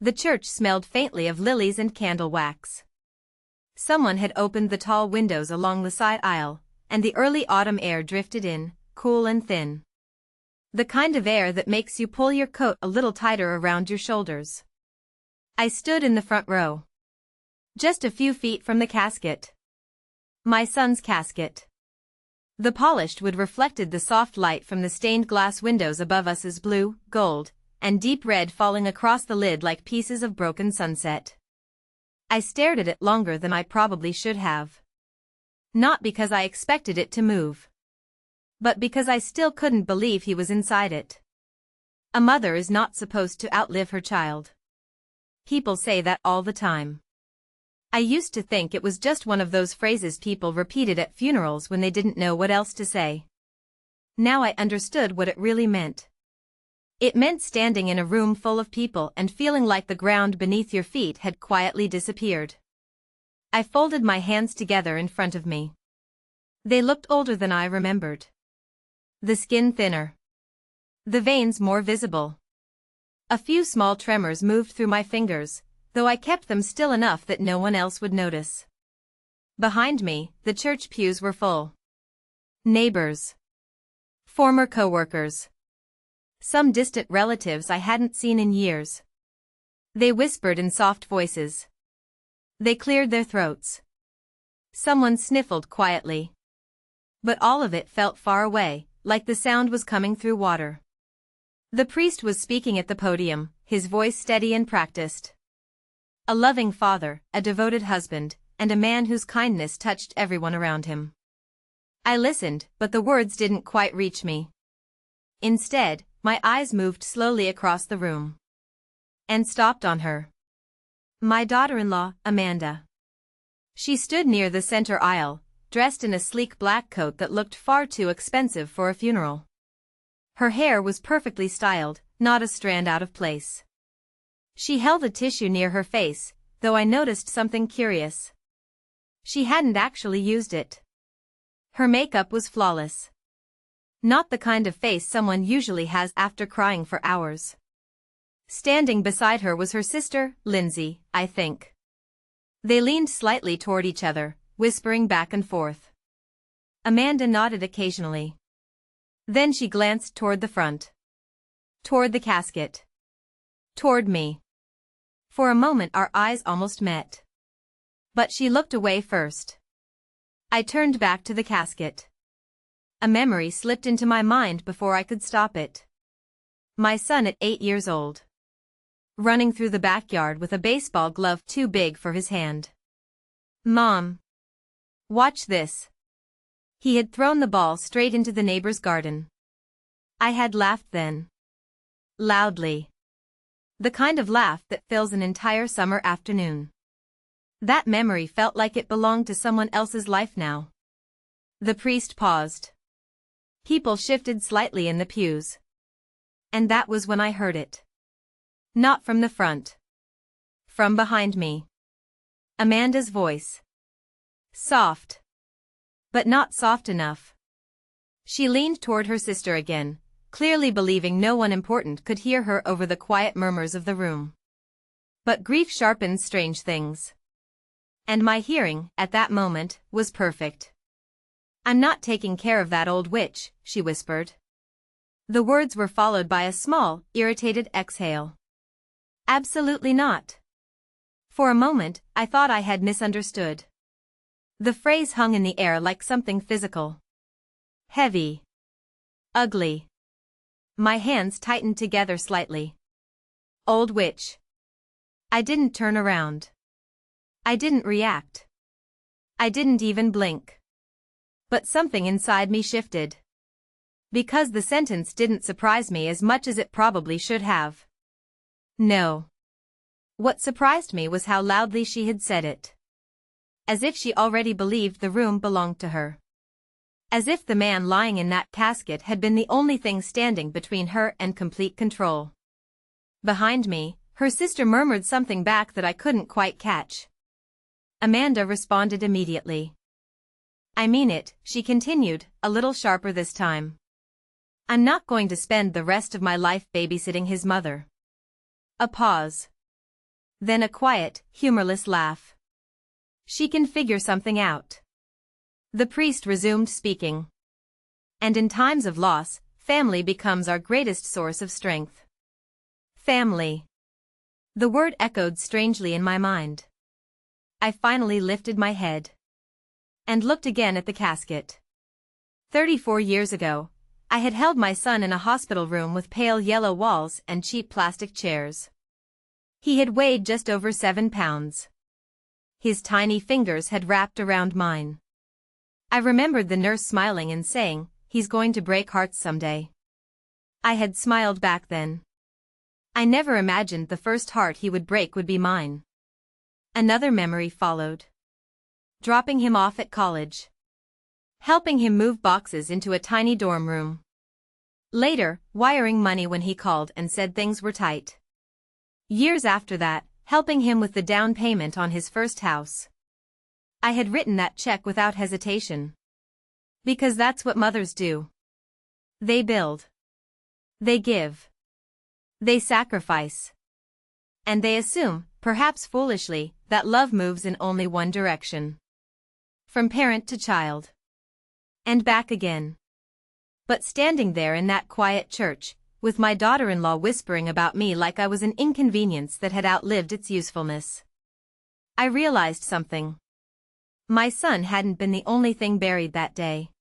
The church smelled faintly of lilies and candle wax. Someone had opened the tall windows along the side aisle, and the early autumn air drifted in, cool and thin. The kind of air that makes you pull your coat a little tighter around your shoulders. I stood in the front row. Just a few feet from the casket. My son's casket. The polished wood reflected the soft light from the stained glass windows above us as blue, gold, and deep red falling across the lid like pieces of broken sunset. I stared at it longer than I probably should have. Not because I expected it to move, but because I still couldn't believe he was inside it. A mother is not supposed to outlive her child. People say that all the time. I used to think it was just one of those phrases people repeated at funerals when they didn't know what else to say. Now I understood what it really meant. It meant standing in a room full of people and feeling like the ground beneath your feet had quietly disappeared. I folded my hands together in front of me. They looked older than I remembered. The skin thinner. The veins more visible. A few small tremors moved through my fingers, though I kept them still enough that no one else would notice. Behind me, the church pews were full. Neighbors. Former co-workers. Some distant relatives I hadn't seen in years. They whispered in soft voices. They cleared their throats. Someone sniffled quietly. But all of it felt far away, like the sound was coming through water. The priest was speaking at the podium, his voice steady and practiced. A loving father, a devoted husband, and a man whose kindness touched everyone around him. I listened, but the words didn't quite reach me. Instead, my eyes moved slowly across the room. And stopped on her. My daughter-in-law, Amanda. She stood near the center aisle, dressed in a sleek black coat that looked far too expensive for a funeral. Her hair was perfectly styled, not a strand out of place. She held a tissue near her face, though I noticed something curious. She hadn't actually used it. Her makeup was flawless. Not the kind of face someone usually has after crying for hours. Standing beside her was her sister, Lindsay, I think. They leaned slightly toward each other, whispering back and forth. Amanda nodded occasionally. Then she glanced toward the front. Toward the casket. Toward me. For a moment our eyes almost met. But she looked away first. I turned back to the casket. A memory slipped into my mind before I could stop it. My son at 8 years old. Running through the backyard with a baseball glove too big for his hand. Mom. Watch this. He had thrown the ball straight into the neighbor's garden. I had laughed then. Loudly. The kind of laugh that fills an entire summer afternoon. That memory felt like it belonged to someone else's life now. The priest paused. People shifted slightly in the pews. And that was when I heard it. Not from the front. From behind me. Amanda's voice. Soft. But not soft enough. She leaned toward her sister again, clearly believing no one important could hear her over the quiet murmurs of the room. But grief sharpens strange things. And my hearing, at that moment, was perfect. I'm not taking care of that old witch, she whispered. The words were followed by a small, irritated exhale. Absolutely not. For a moment, I thought I had misunderstood. The phrase hung in the air like something physical. Heavy. Ugly. My hands tightened together slightly. Old witch. I didn't turn around. I didn't react. I didn't even blink. But something inside me shifted. Because the sentence didn't surprise me as much as it probably should have. No. What surprised me was how loudly she had said it. As if she already believed the room belonged to her. As if the man lying in that casket had been the only thing standing between her and complete control. Behind me, her sister murmured something back that I couldn't quite catch. Amanda responded immediately. I mean it, she continued, a little sharper this time. I'm not going to spend the rest of my life babysitting his mother. A pause. Then a quiet, humorless laugh. She can figure something out. The priest resumed speaking. And in times of loss, family becomes our greatest source of strength. Family. The word echoed strangely in my mind. I finally lifted my head and looked again at the casket. 34 years ago, I had held my son in a hospital room with pale yellow walls and cheap plastic chairs. He had weighed just over 7 pounds. His tiny fingers had wrapped around mine. I remembered the nurse smiling and saying, "He's going to break hearts someday." I had smiled back then. I never imagined the first heart he would break would be mine. Another memory followed. Dropping him off at college. Helping him move boxes into a tiny dorm room. Later, wiring money when he called and said things were tight. Years after that, helping him with the down payment on his first house. I had written that check without hesitation. Because that's what mothers do. They build. They give. They sacrifice. And they assume, perhaps foolishly, that love moves in only one direction. From parent to child. And back again. But standing there in that quiet church, with my daughter-in-law whispering about me like I was an inconvenience that had outlived its usefulness, I realized something. My son hadn't been the only thing buried that day.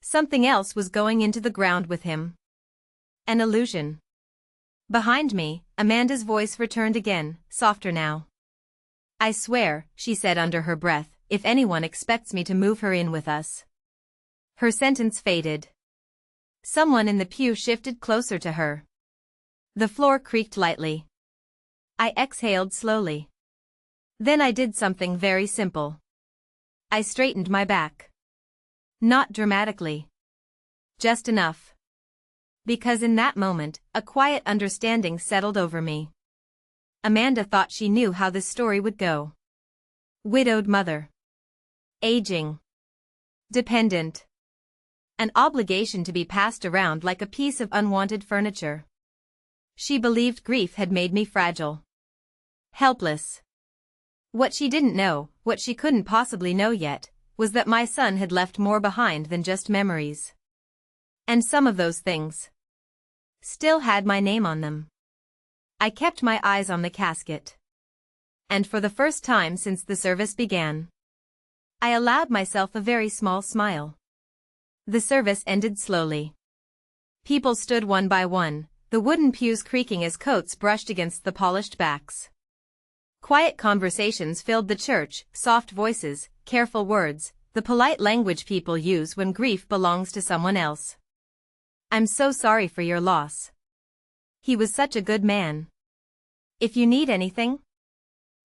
Something else was going into the ground with him. An illusion. Behind me, Amanda's voice returned again, softer now. "I swear," she said under her breath, "if anyone expects me to move her in with us." Her sentence faded. Someone in the pew shifted closer to her. The floor creaked lightly. I exhaled slowly. Then I did something very simple. I straightened my back. Not dramatically. Just enough. Because in that moment, a quiet understanding settled over me. Amanda thought she knew how this story would go. Widowed mother. Aging. Dependent. An obligation to be passed around like a piece of unwanted furniture. She believed grief had made me fragile. Helpless. What she didn't know, what she couldn't possibly know yet, was that my son had left more behind than just memories. And some of those things still had my name on them. I kept my eyes on the casket. And for the first time since the service began, I allowed myself a very small smile. The service ended slowly. People stood one by one, the wooden pews creaking as coats brushed against the polished backs. Quiet conversations filled the church, soft voices, careful words, the polite language people use when grief belongs to someone else. "I'm so sorry for your loss. He was such a good man. If you need anything?"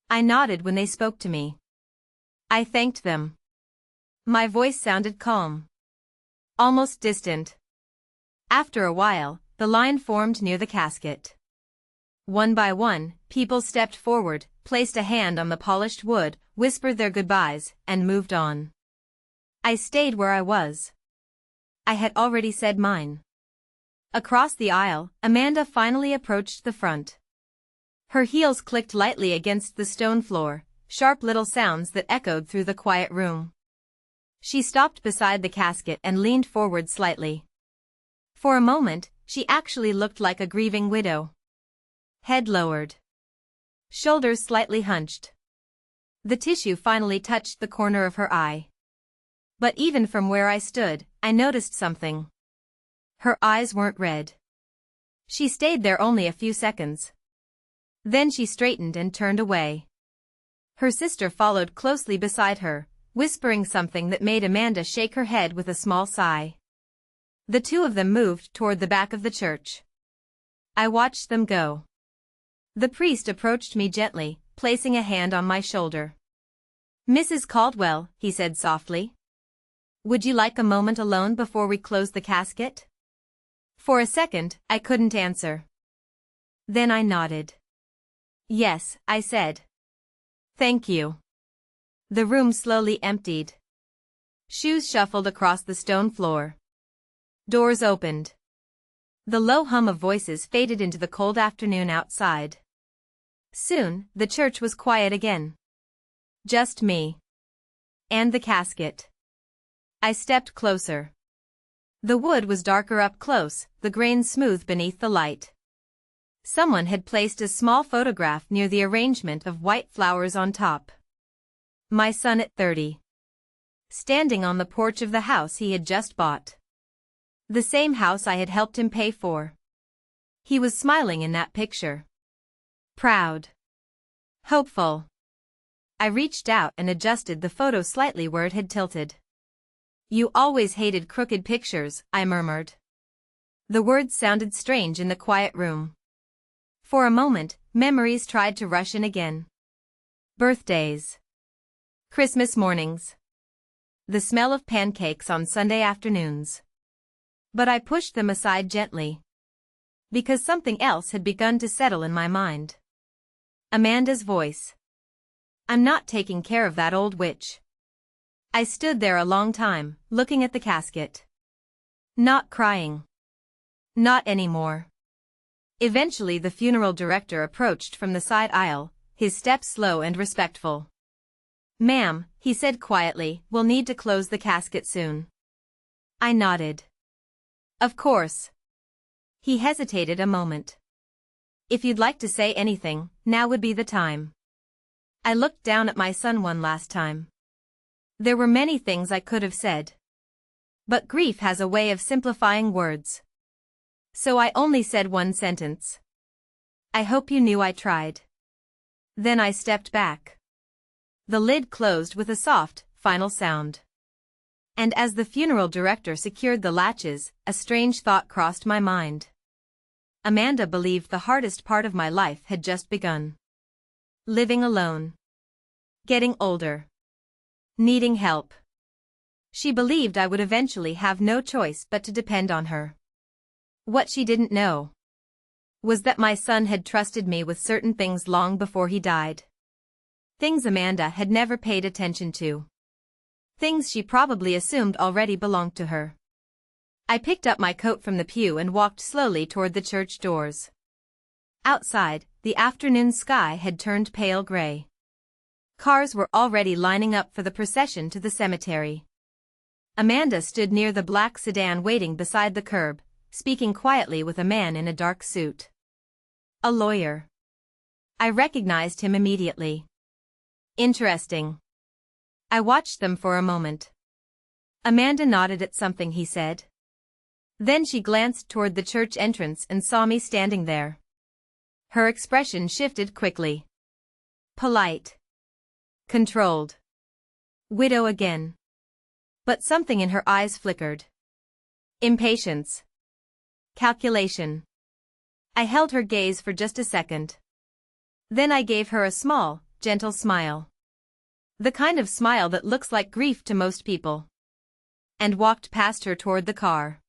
I nodded when they spoke to me. I thanked them. My voice sounded calm. Almost distant. After a while, the line formed near the casket. One by one, people stepped forward, placed a hand on the polished wood, whispered their goodbyes, and moved on. I stayed where I was. I had already said mine. Across the aisle, Amanda finally approached the front. Her heels clicked lightly against the stone floor, sharp little sounds that echoed through the quiet room. She stopped beside the casket and leaned forward slightly. For a moment, she actually looked like a grieving widow. Head lowered. Shoulders slightly hunched. The tissue finally touched the corner of her eye. But even from where I stood, I noticed something. Her eyes weren't red. She stayed there only a few seconds. Then she straightened and turned away. Her sister followed closely beside her, whispering something that made Amanda shake her head with a small sigh. The two of them moved toward the back of the church. I watched them go. The priest approached me gently, placing a hand on my shoulder. "Mrs. Caldwell," he said softly. "Would you like a moment alone before we close the casket?" For a second, I couldn't answer. Then I nodded. "Yes," I said. "Thank you." The room slowly emptied. Shoes shuffled across the stone floor. Doors opened. The low hum of voices faded into the cold afternoon outside. Soon, the church was quiet again. Just me. And the casket. I stepped closer. The wood was darker up close, the grain smooth beneath the light. Someone had placed a small photograph near the arrangement of white flowers on top. My son at 30. Standing on the porch of the house he had just bought. The same house I had helped him pay for. He was smiling in that picture. Proud. Hopeful. I reached out and adjusted the photo slightly where it had tilted. You always hated crooked pictures, I murmured. The words sounded strange in the quiet room. For a moment, memories tried to rush in again. Birthdays. Christmas mornings. The smell of pancakes on Sunday afternoons. But I pushed them aside gently. Because something else had begun to settle in my mind. Amanda's voice. I'm not taking care of that old witch. I stood there a long time, looking at the casket. Not crying. Not anymore. Eventually the funeral director approached from the side aisle, his step slow and respectful. Ma'am, he said quietly, we'll need to close the casket soon. I nodded. Of course. He hesitated a moment. If you'd like to say anything, now would be the time. I looked down at my son one last time. There were many things I could have said. But grief has a way of simplifying words. So I only said one sentence. I hope you knew I tried. Then I stepped back. The lid closed with a soft, final sound. And as the funeral director secured the latches, a strange thought crossed my mind. Amanda believed the hardest part of my life had just begun. Living alone. Getting older. Needing help. She believed I would eventually have no choice but to depend on her. What she didn't know was that my son had trusted me with certain things long before he died. Things Amanda had never paid attention to. Things she probably assumed already belonged to her. I picked up my coat from the pew and walked slowly toward the church doors. Outside, the afternoon sky had turned pale gray. Cars were already lining up for the procession to the cemetery. Amanda stood near the black sedan waiting beside the curb, speaking quietly with a man in a dark suit. A lawyer. I recognized him immediately. Interesting. I watched them for a moment. Amanda nodded at something he said. Then she glanced toward the church entrance and saw me standing there. Her expression shifted quickly. Polite. Controlled. Widow again. But something in her eyes flickered. Impatience. Calculation. I held her gaze for just a second. Then I gave her a small, gentle smile. The kind of smile that looks like grief to most people. And walked past her toward the car.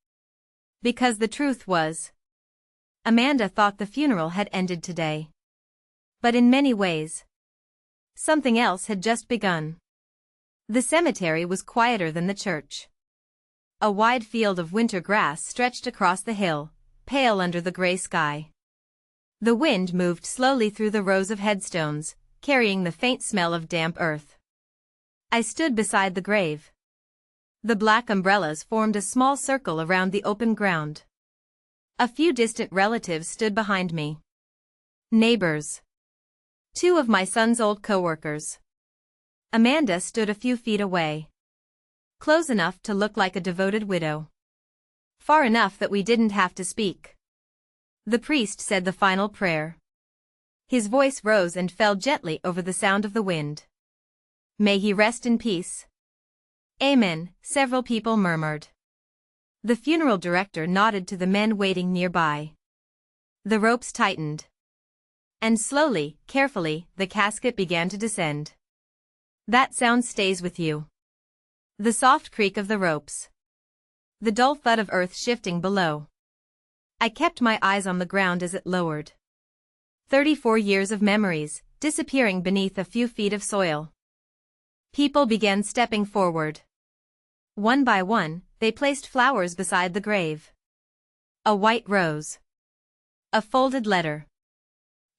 Because the truth was, Amanda thought the funeral had ended today. But in many ways, something else had just begun. The cemetery was quieter than the church. A wide field of winter grass stretched across the hill, pale under the gray sky. The wind moved slowly through the rows of headstones, carrying the faint smell of damp earth. I stood beside the grave. The black umbrellas formed a small circle around the open ground. A few distant relatives stood behind me. Neighbors. Two of my son's old co-workers. Amanda stood a few feet away. Close enough to look like a devoted widow. Far enough that we didn't have to speak. The priest said the final prayer. His voice rose and fell gently over the sound of the wind. May he rest in peace. Amen, several people murmured. The funeral director nodded to the men waiting nearby. The ropes tightened. And slowly, carefully, the casket began to descend. That sound stays with you. The soft creak of the ropes. The dull thud of earth shifting below. I kept my eyes on the ground as it lowered. 34 years of memories, disappearing beneath a few feet of soil. People began stepping forward. One by one, they placed flowers beside the grave. A white rose. A folded letter.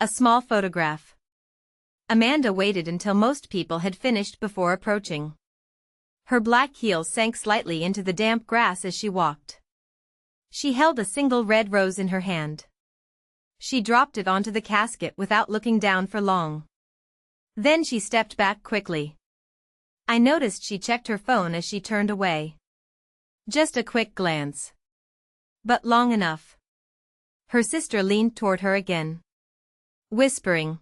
A small photograph. Amanda waited until most people had finished before approaching. Her black heels sank slightly into the damp grass as she walked. She held a single red rose in her hand. She dropped it onto the casket without looking down for long. Then she stepped back quickly. I noticed she checked her phone as she turned away. Just a quick glance. But long enough. Her sister leaned toward her again, whispering.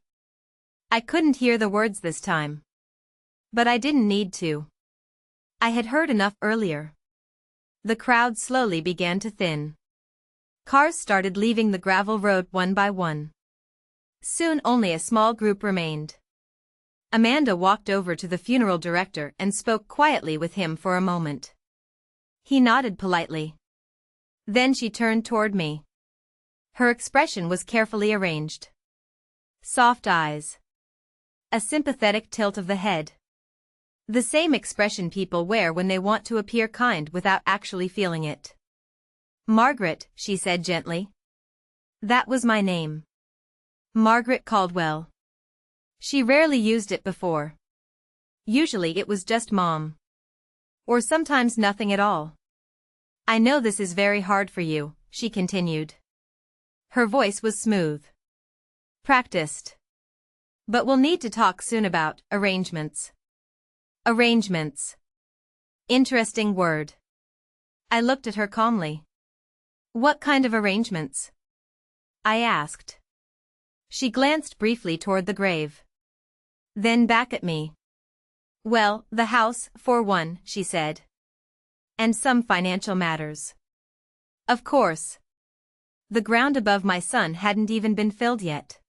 I couldn't hear the words this time. But I didn't need to. I had heard enough earlier. The crowd slowly began to thin. Cars started leaving the gravel road one by one. Soon only a small group remained. Amanda walked over to the funeral director and spoke quietly with him for a moment. He nodded politely. Then she turned toward me. Her expression was carefully arranged. Soft eyes. A sympathetic tilt of the head. The same expression people wear when they want to appear kind without actually feeling it. Margaret, she said gently. That was my name. Margaret Caldwell. She rarely used it before. Usually it was just Mom. Or sometimes nothing at all. I know this is very hard for you, she continued. Her voice was smooth. Practiced. But we'll need to talk soon about arrangements. Arrangements. Interesting word. I looked at her calmly. What kind of arrangements? I asked. She glanced briefly toward the grave. Then back at me. Well, the house, for one, she said. And some financial matters. Of course. The ground above my son hadn't even been filled yet.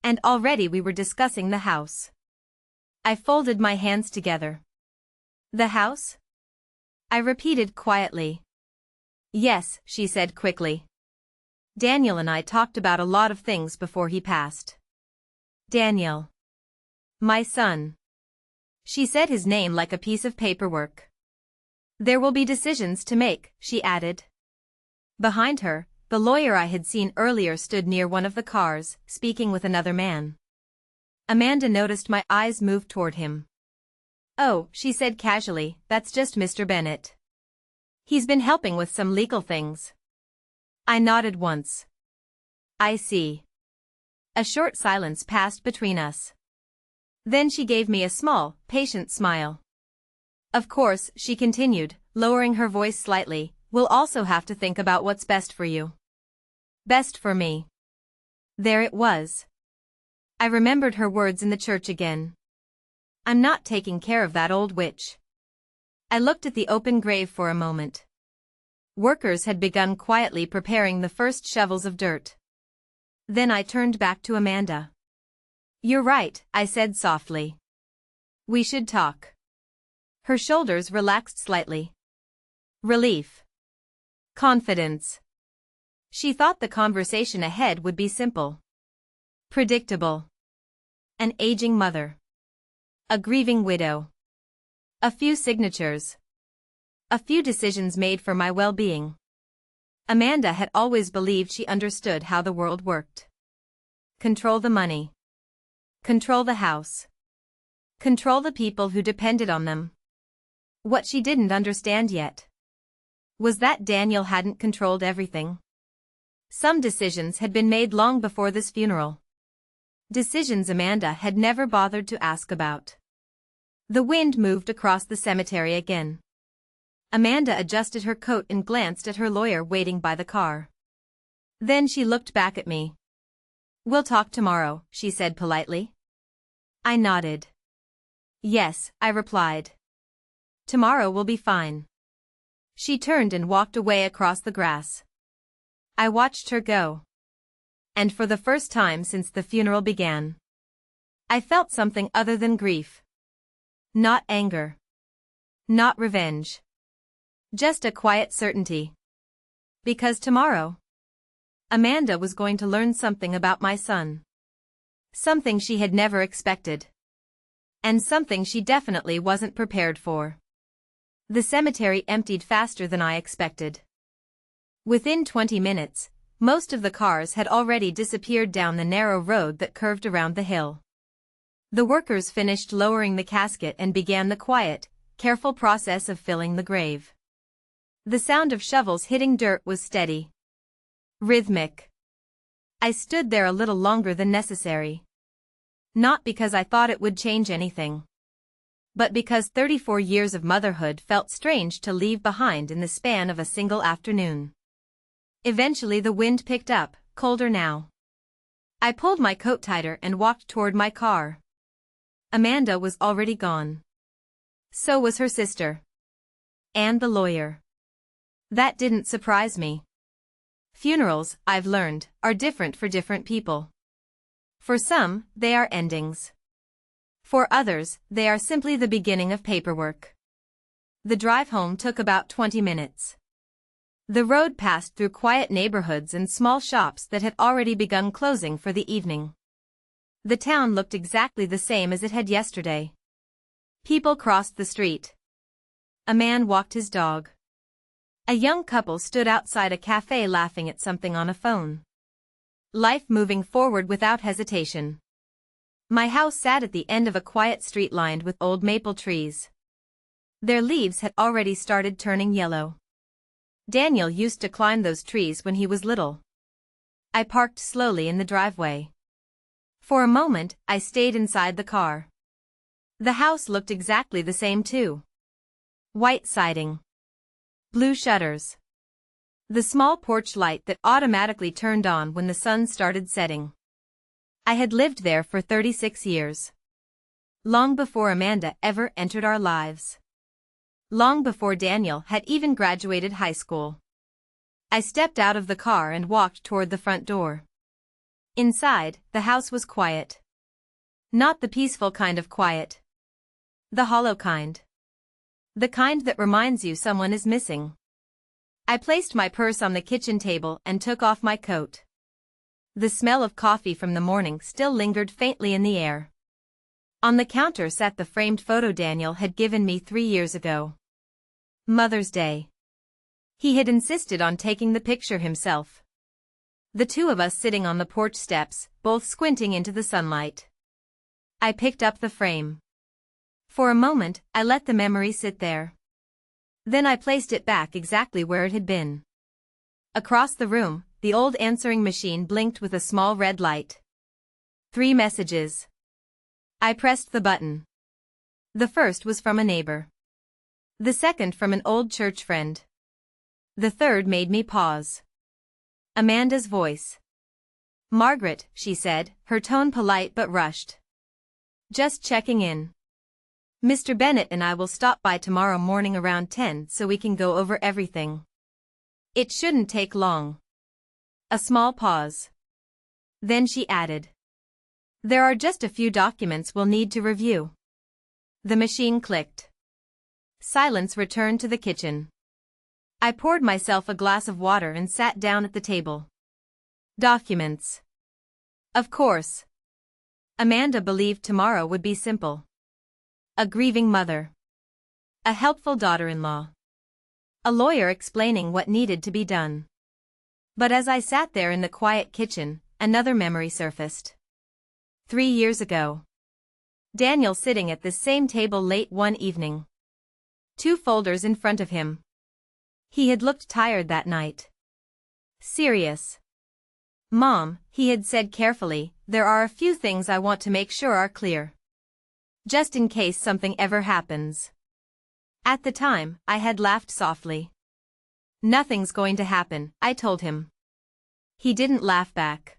And already we were discussing the house. I folded my hands together. The house? I repeated quietly. Yes, she said quickly. Daniel and I talked about a lot of things before he passed. Daniel. My son. She said his name like a piece of paperwork. There will be decisions to make, she added. Behind her, the lawyer I had seen earlier stood near one of the cars, speaking with another man. Amanda noticed my eyes move toward him. Oh, she said casually, that's just Mr. Bennett. He's been helping with some legal things. I nodded once. I see. A short silence passed between us. Then she gave me a small, patient smile. Of course, she continued, lowering her voice slightly, we'll also have to think about what's best for you. Best for me. There it was. I remembered her words in the church again. I'm not taking care of that old witch. I looked at the open grave for a moment. Workers had begun quietly preparing the first shovels of dirt. Then I turned back to Amanda. You're right, I said softly. We should talk. Her shoulders relaxed slightly. Relief. Confidence. She thought the conversation ahead would be simple. Predictable. An aging mother. A grieving widow. A few signatures. A few decisions made for my well-being. Amanda had always believed she understood how the world worked. Control the money. Control the house. Control the people who depended on them. What she didn't understand yet was that Daniel hadn't controlled everything. Some decisions had been made long before this funeral. Decisions Amanda had never bothered to ask about. The wind moved across the cemetery again. Amanda adjusted her coat and glanced at her lawyer waiting by the car. Then she looked back at me. We'll talk tomorrow, she said politely. I nodded. Yes, I replied. Tomorrow will be fine. She turned and walked away across the grass. I watched her go. And for the first time since the funeral began, I felt something other than grief. Not anger. Not revenge. Just a quiet certainty. Because tomorrow, Amanda was going to learn something about my son. Something she had never expected. And something she definitely wasn't prepared for. The cemetery emptied faster than I expected. Within 20 minutes, Most of the cars had already disappeared down the narrow road that curved around the hill. The workers finished lowering the casket and began the quiet, careful process of filling the grave. The sound of shovels hitting dirt was steady, rhythmic. I stood there a little longer than necessary. Not because I thought it would change anything, but because 34 years of motherhood felt strange to leave behind in the span of a single afternoon. Eventually the wind picked up, colder now. I pulled my coat tighter and walked toward my car. Amanda was already gone. So was her sister. And the lawyer. That didn't surprise me. Funerals, I've learned, are different for different people. For some, they are endings. For others, they are simply the beginning of paperwork. The drive home took about 20 minutes. The road passed through quiet neighborhoods and small shops that had already begun closing for the evening. The town looked exactly the same as it had yesterday. People crossed the street. A man walked his dog. A young couple stood outside a cafe laughing at something on a phone. Life moving forward without hesitation. My house sat at the end of a quiet street lined with old maple trees. Their leaves had already started turning yellow. Daniel used to climb those trees when he was little. I parked slowly in the driveway. For a moment, I stayed inside the car. The house looked exactly the same too. White siding. Blue shutters. The small porch light that automatically turned on when the sun started setting. I had lived there for 36 years. Long before Amanda ever entered our lives. Long before Daniel had even graduated high school. I stepped out of the car and walked toward the front door. Inside, the house was quiet. Not the peaceful kind of quiet. The hollow kind. The kind that reminds you someone is missing. I placed my purse on the kitchen table and took off my coat. The smell of coffee from the morning still lingered faintly in the air. On the counter sat the framed photo Daniel had given me 3 years ago. Mother's Day. He had insisted on taking the picture himself. The two of us sitting on the porch steps, both squinting into the sunlight. I picked up the frame. For a moment, I let the memory sit there. Then I placed it back exactly where it had been. Across the room, the old answering machine blinked with a small red light. 3 messages. I pressed the button. The first was from a neighbor. The second from an old church friend. The third made me pause. Amanda's voice. Margaret, she said, her tone polite but rushed. Just checking in. Mr. Bennett and I will stop by tomorrow morning around 10 so we can go over everything. It shouldn't take long. A small pause. Then she added. There are just a few documents we'll need to review. The machine clicked. Silence returned to the kitchen. I poured myself a glass of water and sat down at the table. Documents. Of course. Amanda believed tomorrow would be simple. A grieving mother. A helpful daughter-in-law. A lawyer explaining what needed to be done. But as I sat there in the quiet kitchen, another memory surfaced. 3 years ago. Daniel sitting at this same table late one evening. 2 folders in front of him. He had looked tired that night. Serious. Mom, he had said carefully, there are a few things I want to make sure are clear. Just in case something ever happens. At the time, I had laughed softly. Nothing's going to happen, I told him. He didn't laugh back.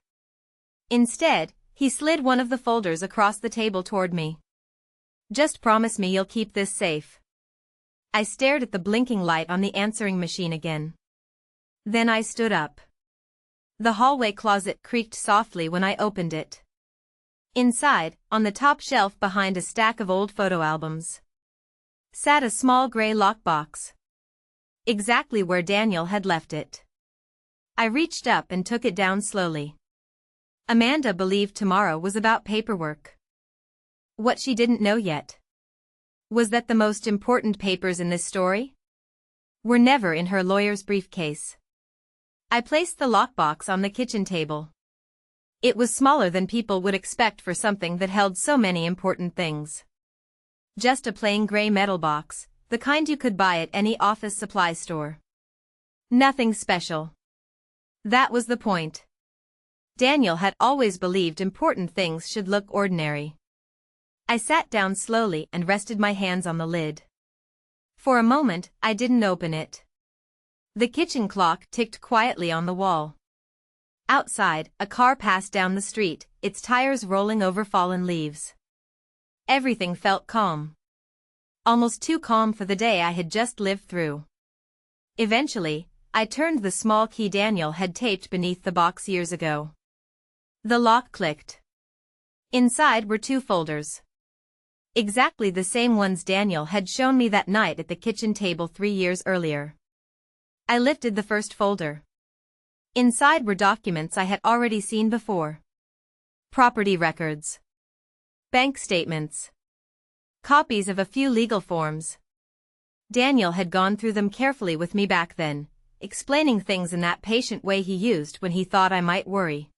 Instead, he slid one of the folders across the table toward me. Just promise me you'll keep this safe. I stared at the blinking light on the answering machine again. Then I stood up. The hallway closet creaked softly when I opened it. Inside, on the top shelf behind a stack of old photo albums, sat a small gray lockbox. Exactly where Daniel had left it. I reached up and took it down slowly. Amanda believed tomorrow was about paperwork. What she didn't know yet was that the most important papers in this story were never in her lawyer's briefcase. I placed the lockbox on the kitchen table. It was smaller than people would expect for something that held so many important things. Just a plain gray metal box, the kind you could buy at any office supply store. Nothing special. That was the point. Daniel had always believed important things should look ordinary. I sat down slowly and rested my hands on the lid. For a moment, I didn't open it. The kitchen clock ticked quietly on the wall. Outside, a car passed down the street, its tires rolling over fallen leaves. Everything felt calm. Almost too calm for the day I had just lived through. Eventually, I turned the small key Daniel had taped beneath the box years ago. The lock clicked. Inside were 2 folders. Exactly the same ones Daniel had shown me that night at the kitchen table 3 years earlier. I lifted the first folder. Inside were documents I had already seen before. Property records. Bank statements. Copies of a few legal forms. Daniel had gone through them carefully with me back then, explaining things in that patient way he used when he thought I might worry.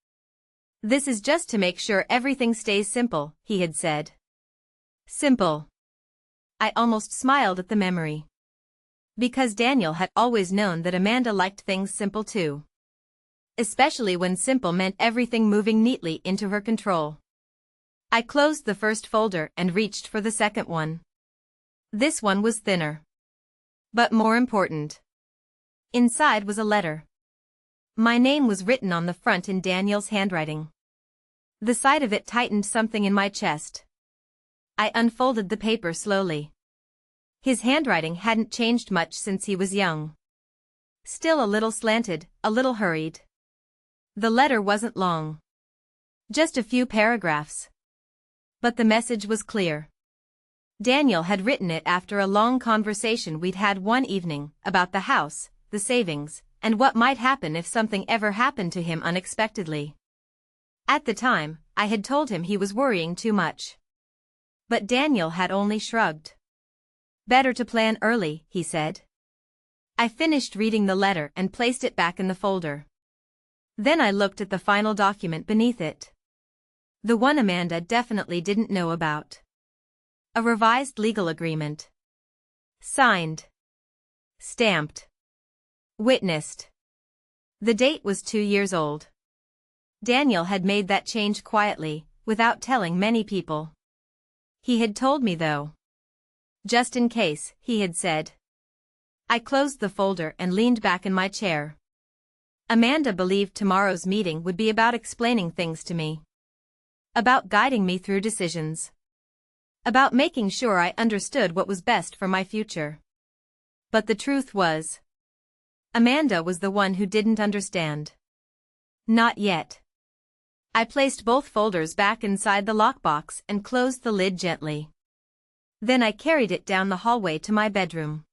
"This is just to make sure everything stays simple," he had said. Simple. I almost smiled at the memory. Because Daniel had always known that Amanda liked things simple too. Especially when simple meant everything moving neatly into her control. I closed the first folder and reached for the second one. This one was thinner. But more important. Inside was a letter. My name was written on the front in Daniel's handwriting. The sight of it tightened something in my chest. I unfolded the paper slowly. His handwriting hadn't changed much since he was young. Still a little slanted, a little hurried. The letter wasn't long. Just a few paragraphs. But the message was clear. Daniel had written it after a long conversation we'd had one evening about the house, the savings, and what might happen if something ever happened to him unexpectedly. At the time, I had told him he was worrying too much. But Daniel had only shrugged. "Better to plan early," he said. I finished reading the letter and placed it back in the folder. Then I looked at the final document beneath it. The one Amanda definitely didn't know about. A revised legal agreement. Signed. Stamped. Witnessed. The date was 2 years old. Daniel had made that change quietly, without telling many people. He had told me though. "Just in case," he had said. I closed the folder and leaned back in my chair. Amanda believed tomorrow's meeting would be about explaining things to me. About guiding me through decisions. About making sure I understood what was best for my future. But the truth was, Amanda was the one who didn't understand. Not yet. I placed both folders back inside the lockbox and closed the lid gently. Then I carried it down the hallway to my bedroom.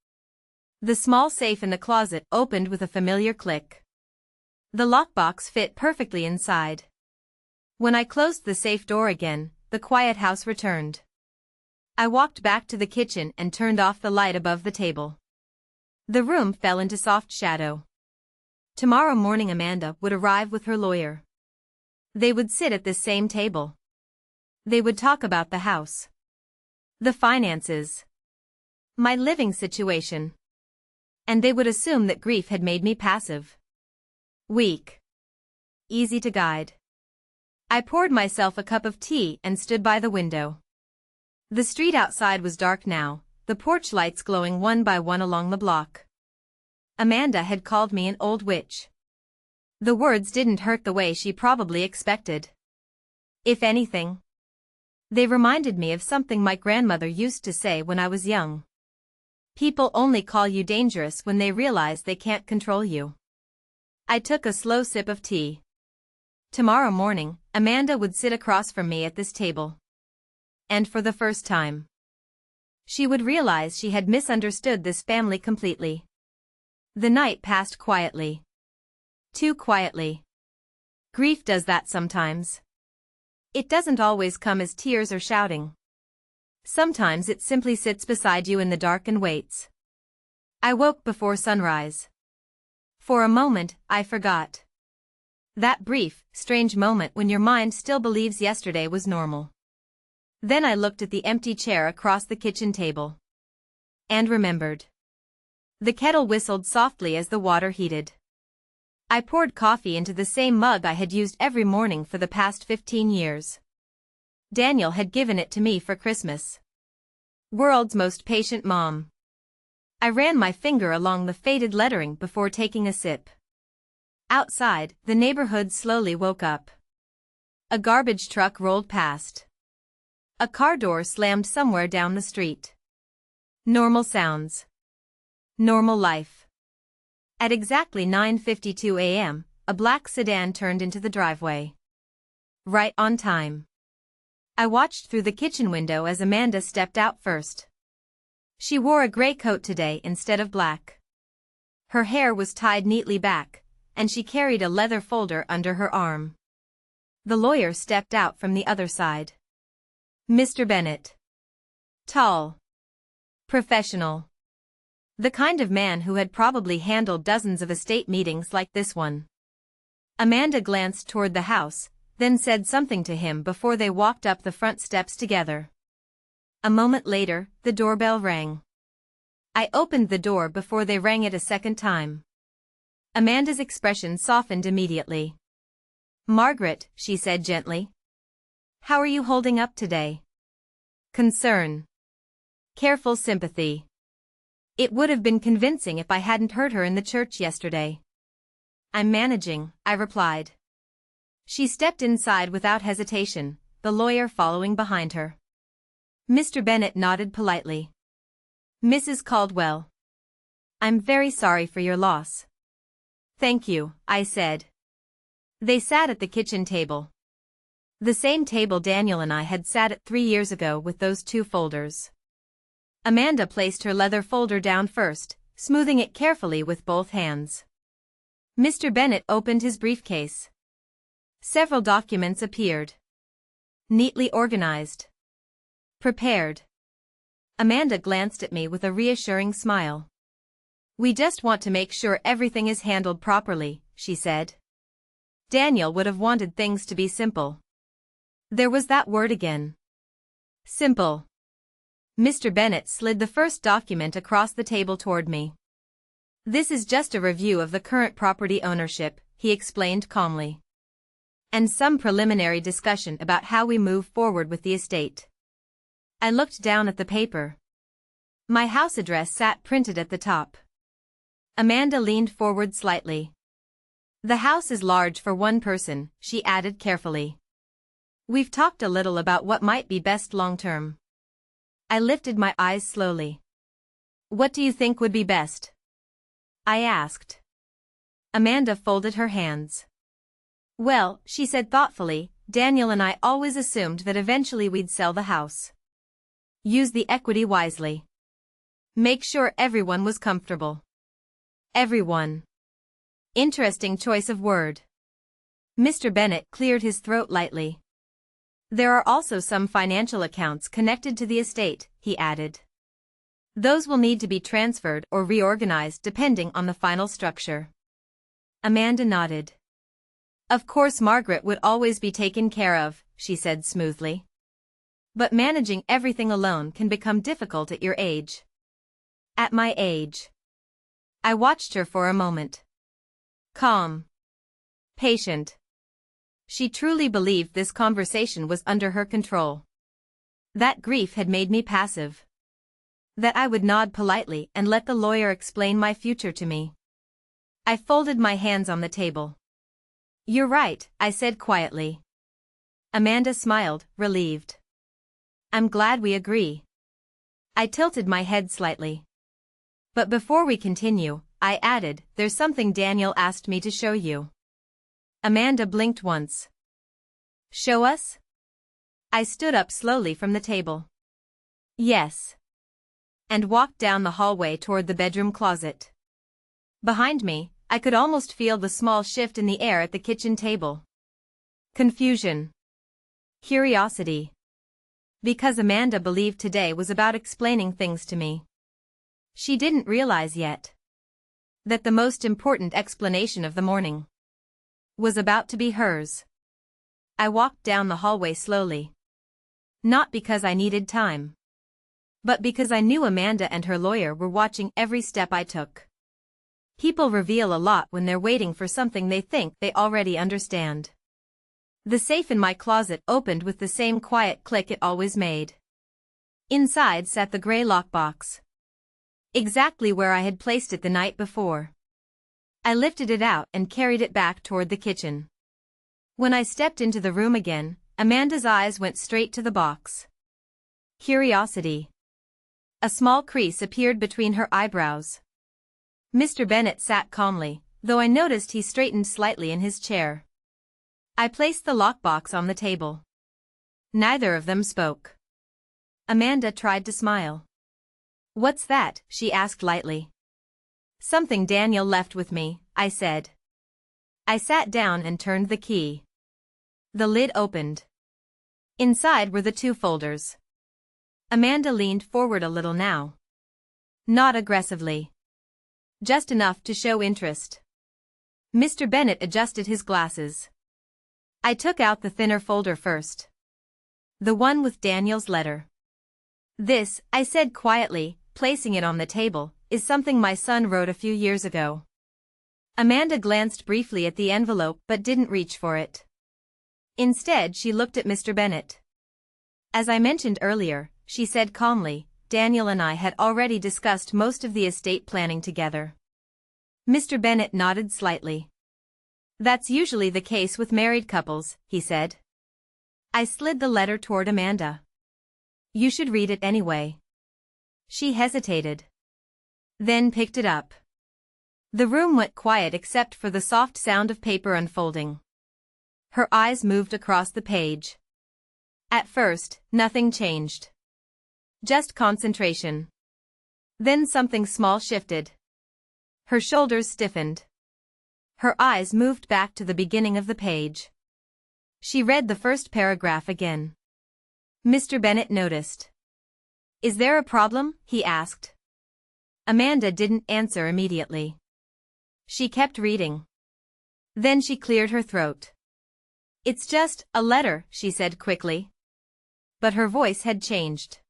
The small safe in the closet opened with a familiar click. The lockbox fit perfectly inside. When I closed the safe door again, the quiet house returned. I walked back to the kitchen and turned off the light above the table. The room fell into soft shadow. Tomorrow morning Amanda would arrive with her lawyer. They would sit at this same table. They would talk about the house. The finances. My living situation. And they would assume that grief had made me passive. Weak. Easy to guide. I poured myself a cup of tea and stood by the window. The street outside was dark now, the porch lights glowing one by one along the block. Amanda had called me an old witch. The words didn't hurt the way she probably expected. If anything, they reminded me of something my grandmother used to say when I was young. People only call you dangerous when they realize they can't control you. I took a slow sip of tea. Tomorrow morning, Amanda would sit across from me at this table. And for the first time, she would realize she had misunderstood this family completely. The night passed quietly. Too quietly. Grief does that sometimes. It doesn't always come as tears or shouting. Sometimes it simply sits beside you in the dark and waits. I woke before sunrise. For a moment, I forgot. That brief, strange moment when your mind still believes yesterday was normal. Then I looked at the empty chair across the kitchen table. And remembered. The kettle whistled softly as the water heated. I poured coffee into the same mug I had used every morning for the past 15 years. Daniel had given it to me for Christmas. World's most patient mom. I ran my finger along the faded lettering before taking a sip. Outside, the neighborhood slowly woke up. A garbage truck rolled past. A car door slammed somewhere down the street. Normal sounds. Normal life. At exactly 9:52 a.m., a black sedan turned into the driveway. Right on time. I watched through the kitchen window as Amanda stepped out first. She wore a gray coat today instead of black. Her hair was tied neatly back, and she carried a leather folder under her arm. The lawyer stepped out from the other side. Mr. Bennett. Tall. Professional. The kind of man who had probably handled dozens of estate meetings like this one. Amanda glanced toward the house, then said something to him before they walked up the front steps together. A moment later, the doorbell rang. I opened the door before they rang it a second time. Amanda's expression softened immediately. Margaret, she said gently. How are you holding up today? Concern. Careful sympathy. It would have been convincing if I hadn't heard her in the church yesterday. I'm managing, I replied. She stepped inside without hesitation, the lawyer following behind her. Mr. Bennett nodded politely. Mrs. Caldwell. I'm very sorry for your loss. Thank you, I said. They sat at the kitchen table. The same table Daniel and I had sat at 3 years ago with those two folders. Amanda placed her leather folder down first, smoothing it carefully with both hands. Mr. Bennett opened his briefcase. Several documents appeared. Neatly organized. Prepared. Amanda glanced at me with a reassuring smile. We just want to make sure everything is handled properly, she said. Daniel would have wanted things to be simple. There was that word again. Simple. Mr. Bennett slid the first document across the table toward me. This is just a review of the current property ownership, he explained calmly. And some preliminary discussion about how we move forward with the estate. I looked down at the paper. My house address sat printed at the top. Amanda leaned forward slightly. The house is large for one person, she added carefully. We've talked a little about what might be best long-term. I lifted my eyes slowly. What do you think would be best? I asked. Amanda folded her hands. Well, she said thoughtfully, Daniel and I always assumed that eventually we'd sell the house. Use the equity wisely. Make sure everyone was comfortable. Everyone. Interesting choice of word. Mr. Bennett cleared his throat lightly. There are also some financial accounts connected to the estate, he added. Those will need to be transferred or reorganized depending on the final structure. Amanda nodded. Of course Margaret would always be taken care of, she said smoothly. But managing everything alone can become difficult at your age. At my age. I watched her for a moment. Calm. Patient. She truly believed this conversation was under her control. That grief had made me passive. That I would nod politely and let the lawyer explain my future to me. I folded my hands on the table. You're right, I said quietly. Amanda smiled, relieved. I'm glad we agree. I tilted my head slightly. But before we continue, I added, there's something Daniel asked me to show you. Amanda blinked once. Show us? I stood up slowly from the table. Yes. And walked down the hallway toward the bedroom closet. Behind me, I could almost feel the small shift in the air at the kitchen table. Confusion. Curiosity. Because Amanda believed today was about explaining things to me. She didn't realize yet that the most important explanation of the morning was about to be hers. I walked down the hallway slowly. Not because I needed time, but because I knew Amanda and her lawyer were watching every step I took. People reveal a lot when they're waiting for something they think they already understand. The safe in my closet opened with the same quiet click it always made. Inside sat the gray lockbox, exactly where I had placed it the night before. I lifted it out and carried it back toward the kitchen. When I stepped into the room again, Amanda's eyes went straight to the box. Curiosity. A small crease appeared between her eyebrows. Mr. Bennet sat calmly, though I noticed he straightened slightly in his chair. I placed the lockbox on the table. Neither of them spoke. Amanda tried to smile. "What's that?" she asked lightly. "Something Daniel left with me," I said. I sat down and turned the key. The lid opened. Inside were the two folders. Amanda leaned forward a little now. Not aggressively. Just enough to show interest. Mr. Bennet adjusted his glasses. I took out the thinner folder first. The one with Daniel's letter. "This," I said quietly, placing it on the table, "is something my son wrote a few years ago." Amanda glanced briefly at the envelope but didn't reach for it. Instead, she looked at Mr. Bennet. "As I mentioned earlier," she said calmly, "Daniel and I had already discussed most of the estate planning together." Mr. Bennet nodded slightly. "That's usually the case with married couples," he said. I slid the letter toward Amanda. "You should read it anyway." She hesitated. Then picked it up. The room went quiet except for the soft sound of paper unfolding. Her eyes moved across the page. At first, nothing changed. Just concentration. Then something small shifted. Her shoulders stiffened. Her eyes moved back to the beginning of the page. She read the first paragraph again. Mr. Bennet noticed. "Is there a problem?" he asked. Amanda didn't answer immediately. She kept reading. Then she cleared her throat. "It's just a letter," she said quickly. But her voice had changed.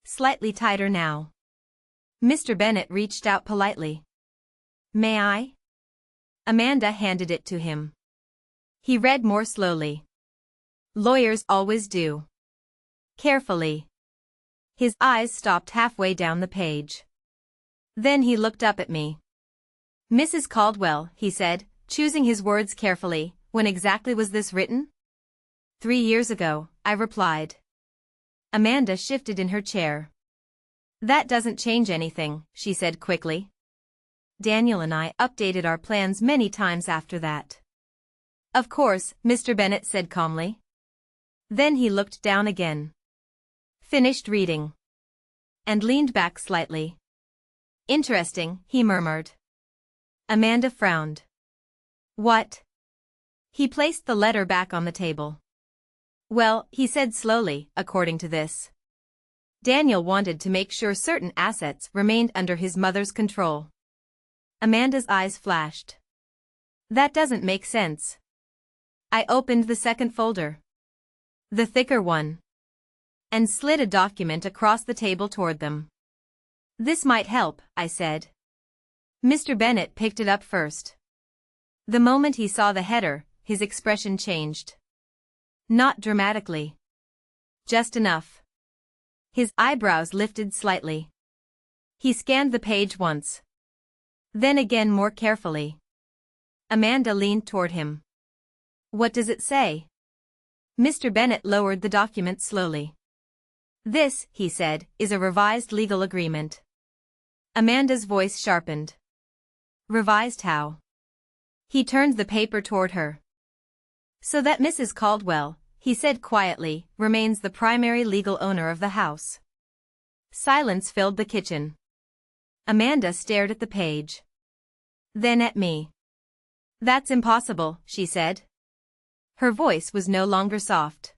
Slightly tighter now. Mr. Bennet reached out politely. "May I?" Amanda handed it to him. He read more slowly. Lawyers always do. Carefully. His eyes stopped halfway down the page. Then he looked up at me. "Mrs. Caldwell," he said, choosing his words carefully, "when exactly was this written?" 3 years ago, I replied. Amanda shifted in her chair. "That doesn't change anything," she said quickly. "Daniel and I updated our plans many times after that." "Of course," Mr. Bennet said calmly. Then he looked down again. Finished reading. And leaned back slightly. "Interesting," he murmured. Amanda frowned. "What?" He placed the letter back on the table. "Well," he said slowly, "according to this, Daniel wanted to make sure certain assets remained under his mother's control." Amanda's eyes flashed. "That doesn't make sense." I opened the second folder. The thicker one. And slid a document across the table toward them. "This might help," I said. Mr. Bennet picked it up first. The moment he saw the header, his expression changed. Not dramatically. Just enough. His eyebrows lifted slightly. He scanned the page once. Then again more carefully. Amanda leaned toward him. "What does it say?" Mr. Bennet lowered the document slowly. "This," he said, "is a revised legal agreement." Amanda's voice sharpened. "Revised how?" He turned the paper toward her. "So that Mrs. Caldwell," he said quietly, "remains the primary legal owner of the house." Silence filled the kitchen. Amanda stared at the page. Then at me. "That's impossible," she said. Her voice was no longer soft.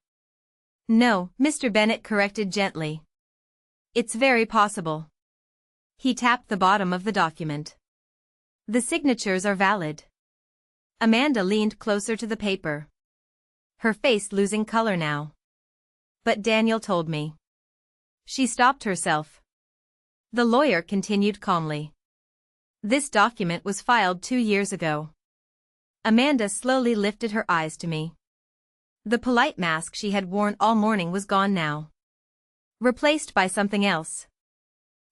"No," Mr. Bennet corrected gently. "It's very possible." He tapped the bottom of the document. The signatures are valid. Amanda leaned closer to the paper, her face losing color now. But Daniel told me. She stopped herself. The lawyer continued calmly. This document was filed 2 years ago. Amanda slowly lifted her eyes to me. The polite mask she had worn all morning was gone now, replaced by something else.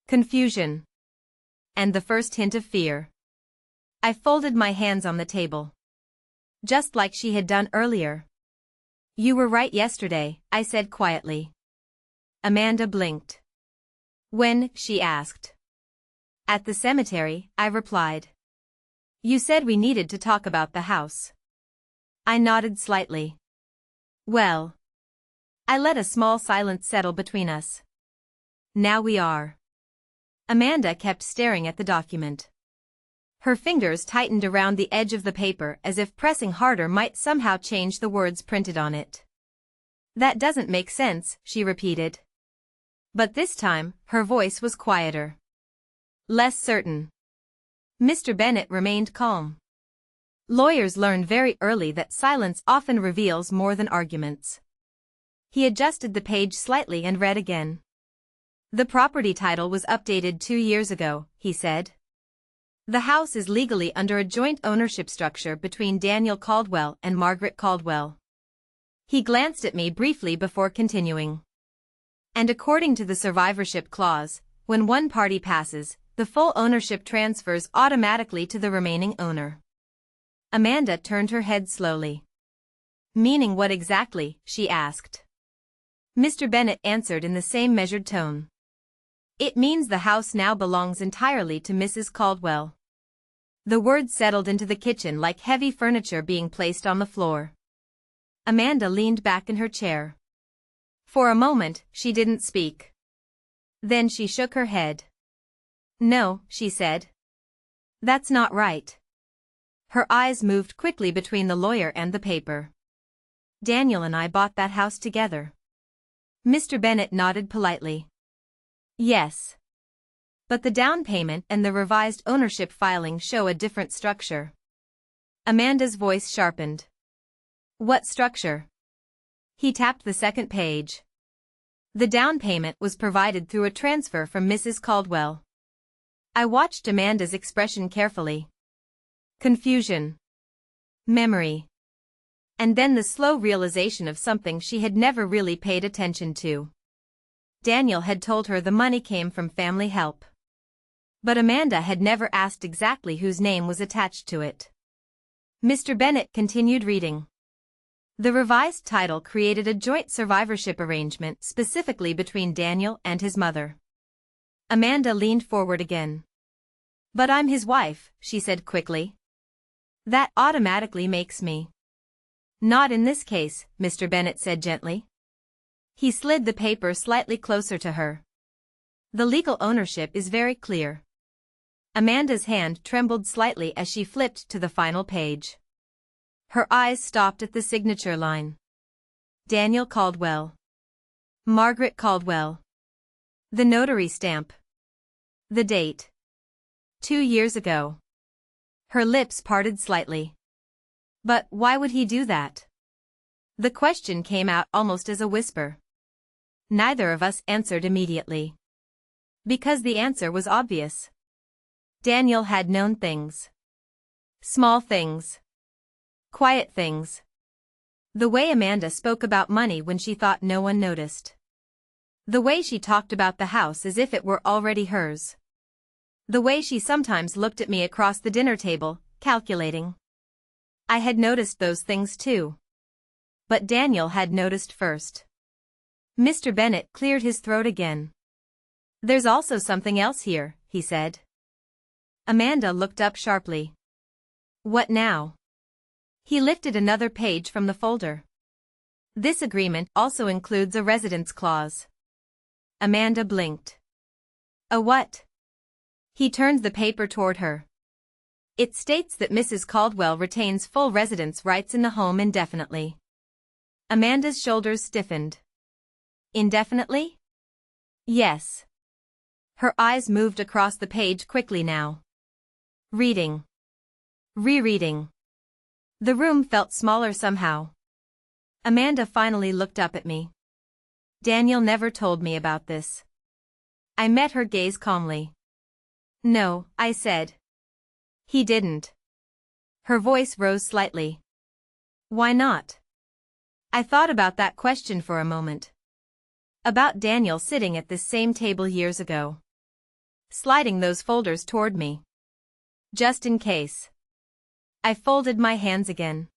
Confusion. And the first hint of fear. I folded my hands on the table, just like she had done earlier. You were right yesterday, I said quietly. Amanda blinked. When? She asked. At the cemetery, I replied. You said we needed to talk about the house. I nodded slightly. Well. I let a small silence settle between us. Now we are. Amanda kept staring at the document. Her fingers tightened around the edge of the paper as if pressing harder might somehow change the words printed on it. That doesn't make sense, she repeated. But this time, her voice was quieter, less certain. Mr. Bennet remained calm. Lawyers learn very early that silence often reveals more than arguments. He adjusted the page slightly and read again. The property title was updated 2 years ago, he said. The house is legally under a joint ownership structure between Daniel Caldwell and Margaret Caldwell. He glanced at me briefly before continuing. And according to the survivorship clause, when one party passes, the full ownership transfers automatically to the remaining owner. Amanda turned her head slowly. Meaning what exactly? She asked. Mr. Bennet answered in the same measured tone. It means the house now belongs entirely to Mrs. Caldwell. The words settled into the kitchen like heavy furniture being placed on the floor. Amanda leaned back in her chair. For a moment, she didn't speak. Then she shook her head. No, she said. That's not right. Her eyes moved quickly between the lawyer and the paper. Daniel and I bought that house together. Mr. Bennet nodded politely. Yes. But the down payment and the revised ownership filing show a different structure. Amanda's voice sharpened. What structure? He tapped the second page. The down payment was provided through a transfer from Mrs. Caldwell. I watched Amanda's expression carefully. Confusion. Memory. And then the slow realization of something she had never really paid attention to. Daniel had told her the money came from family help. But Amanda had never asked exactly whose name was attached to it. Mr. Bennet continued reading. The revised title created a joint survivorship arrangement specifically between Daniel and his mother. Amanda leaned forward again. But I'm his wife, she said quickly. That automatically makes me. Not in this case, Mr. Bennet said gently. He slid the paper slightly closer to her. The legal ownership is very clear. Amanda's hand trembled slightly as she flipped to the final page. Her eyes stopped at the signature line. Daniel Caldwell. Margaret Caldwell. The notary stamp. The date. 2 years ago. Her lips parted slightly. But why would he do that? The question came out almost as a whisper. Neither of us answered immediately. Because the answer was obvious. Daniel had known things. Small things. Quiet things. The way Amanda spoke about money when she thought no one noticed. The way she talked about the house as if it were already hers. The way she sometimes looked at me across the dinner table, calculating. I had noticed those things too. But Daniel had noticed first. Mr. Bennet cleared his throat again. There's also something else here, he said. Amanda looked up sharply. What now? He lifted another page from the folder. This agreement also includes a residence clause. Amanda blinked. A what? He turned the paper toward her. It states that Mrs. Caldwell retains full residence rights in the home indefinitely. Amanda's shoulders stiffened. Indefinitely? Yes. Her eyes moved across the page quickly now. Reading. Rereading. The room felt smaller somehow. Amanda finally looked up at me. Daniel never told me about this. I met her gaze calmly. No, I said. He didn't. Her voice rose slightly. Why not? I thought about that question for a moment. About Daniel sitting at this same table years ago. Sliding those folders toward me. Just in case. I folded my hands again.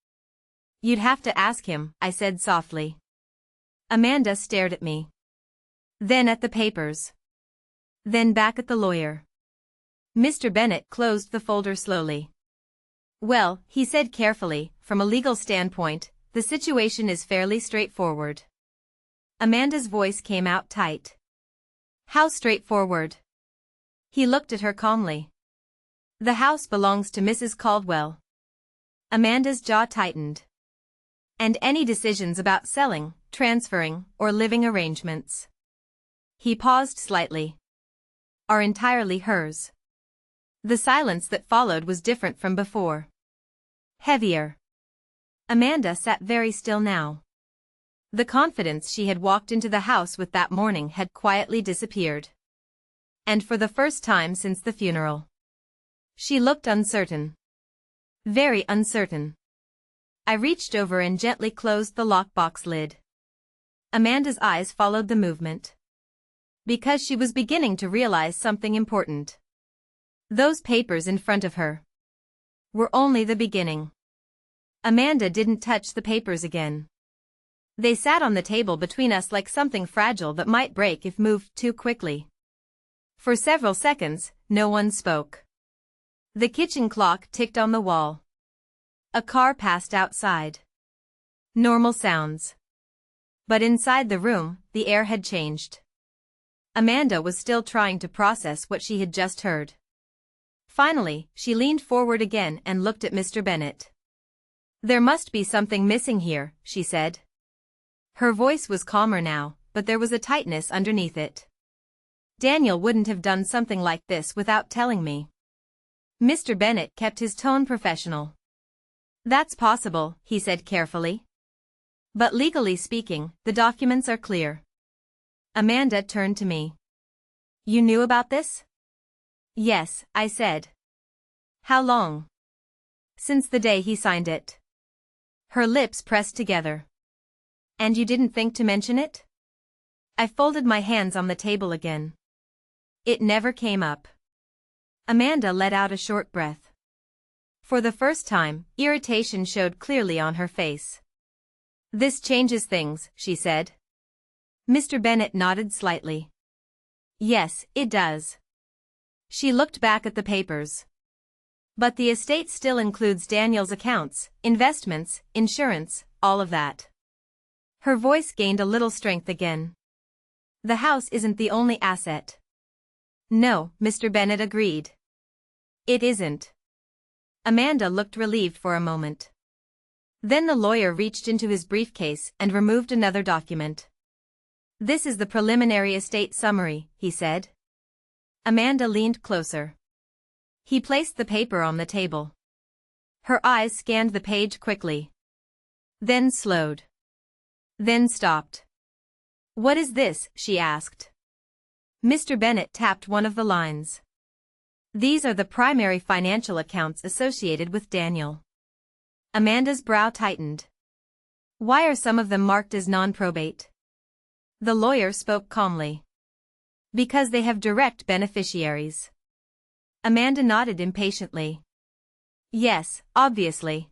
You'd have to ask him, I said softly. Amanda stared at me. Then at the papers. Then back at the lawyer. Mr. Bennet closed the folder slowly. Well, he said carefully, from a legal standpoint, the situation is fairly straightforward. Amanda's voice came out tight. How straightforward? He looked at her calmly. The house belongs to Mrs. Caldwell. Amanda's jaw tightened. And any decisions about selling, transferring, or living arrangements. He paused slightly. Are entirely hers. The silence that followed was different from before. Heavier. Amanda sat very still now. The confidence she had walked into the house with that morning had quietly disappeared. And for the first time since the funeral. She looked uncertain. Very uncertain. I reached over and gently closed the lockbox lid. Amanda's eyes followed the movement. Because she was beginning to realize something important. Those papers in front of her were only the beginning. Amanda didn't touch the papers again. They sat on the table between us like something fragile that might break if moved too quickly. For several seconds, no one spoke. The kitchen clock ticked on the wall. A car passed outside. Normal sounds. But inside the room, the air had changed. Amanda was still trying to process what she had just heard. Finally, she leaned forward again and looked at Mr. Bennet. There must be something missing here, she said. Her voice was calmer now, but there was a tightness underneath it. Daniel wouldn't have done something like this without telling me. Mr. Bennet kept his tone professional. That's possible, he said carefully. But legally speaking, the documents are clear. Amanda turned to me. You knew about this? Yes, I said. How long? Since the day he signed it. Her lips pressed together. And you didn't think to mention it? I folded my hands on the table again. It never came up. Amanda let out a short breath. For the first time, irritation showed clearly on her face. This changes things, she said. Mr. Bennet nodded slightly. Yes, it does. She looked back at the papers. But the estate still includes Daniel's accounts, investments, insurance, all of that. Her voice gained a little strength again. The house isn't the only asset. No, Mr. Bennet agreed. It isn't. Amanda looked relieved for a moment. Then the lawyer reached into his briefcase and removed another document. This is the preliminary estate summary, he said. Amanda leaned closer. He placed the paper on the table. Her eyes scanned the page quickly. Then slowed. Then stopped. What is this? She asked. Mr. Bennet tapped one of the lines. These are the primary financial accounts associated with Daniel. Amanda's brow tightened. Why are some of them marked as non-probate? The lawyer spoke calmly. Because they have direct beneficiaries. Amanda nodded impatiently. Yes, obviously.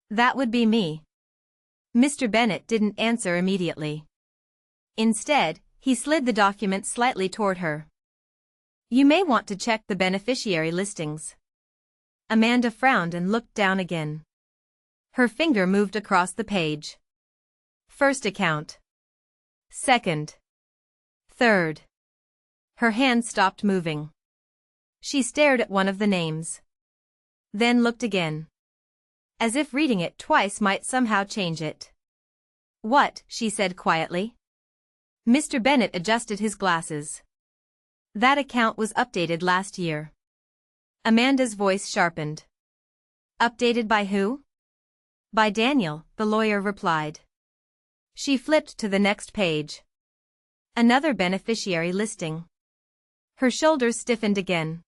That would be me. Mr. Bennet didn't answer immediately. Instead, he slid the document slightly toward her. You may want to check the beneficiary listings. Amanda frowned and looked down again. Her finger moved across the page. First account. Second. Third. Her hand stopped moving. She stared at one of the names. Then looked again. As if reading it twice might somehow change it. What? She said quietly. Mr. Bennet adjusted his glasses. That account was updated last year. Amanda's voice sharpened. Updated by who? By Daniel, the lawyer replied. She flipped to the next page. Another beneficiary listing. Her shoulders stiffened again.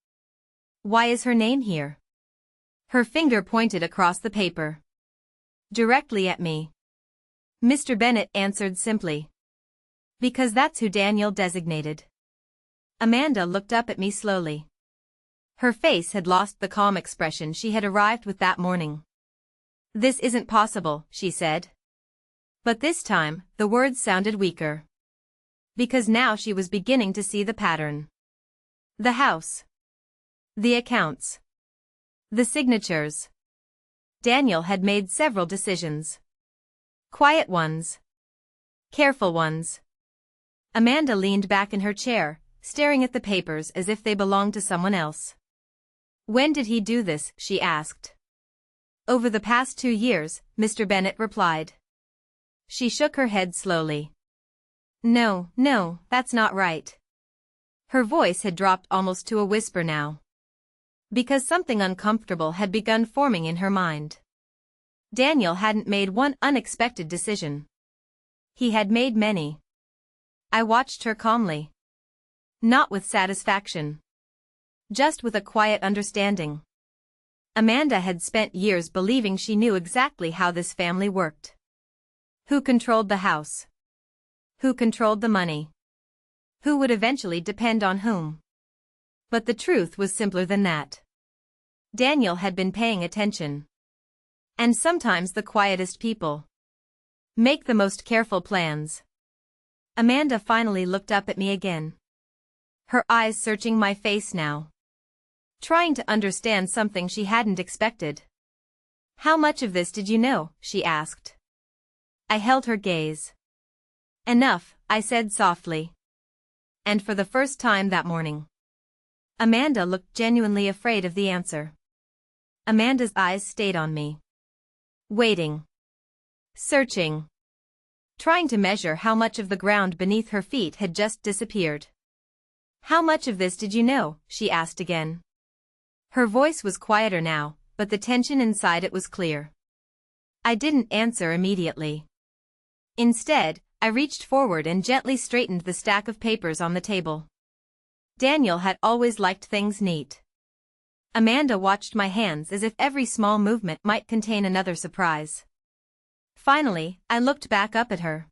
Why is her name here? Her finger pointed across the paper. Directly at me. Mr. Bennet answered simply. Because that's who Daniel designated. Amanda looked up at me slowly. Her face had lost the calm expression she had arrived with that morning. This isn't possible, she said. But this time, the words sounded weaker. Because now she was beginning to see the pattern. The house. The accounts. The signatures. Daniel had made several decisions. Quiet ones. Careful ones. Amanda leaned back in her chair, staring at the papers as if they belonged to someone else. When did he do this? She asked. Over the past 2 years, Mr. Bennet replied. She shook her head slowly. No, that's not right. Her voice had dropped almost to a whisper now. Because something uncomfortable had begun forming in her mind. Daniel hadn't made one unexpected decision. He had made many. I watched her calmly. Not with satisfaction. Just with a quiet understanding. Amanda had spent years believing she knew exactly how this family worked. Who controlled the house? Who controlled the money? Who would eventually depend on whom? But the truth was simpler than that. Daniel had been paying attention. And sometimes the quietest people make the most careful plans. Amanda finally looked up at me again. Her eyes searching my face now. Trying to understand something she hadn't expected. How much of this did you know? She asked. I held her gaze. Enough, I said softly. And for the first time that morning. Amanda looked genuinely afraid of the answer. Amanda's eyes stayed on me. Waiting. Searching. Trying to measure how much of the ground beneath her feet had just disappeared. How much of this did you know? She asked again. Her voice was quieter now, but the tension inside it was clear. I didn't answer immediately. Instead, I reached forward and gently straightened the stack of papers on the table. Daniel had always liked things neat. Amanda watched my hands as if every small movement might contain another surprise. Finally, I looked back up at her.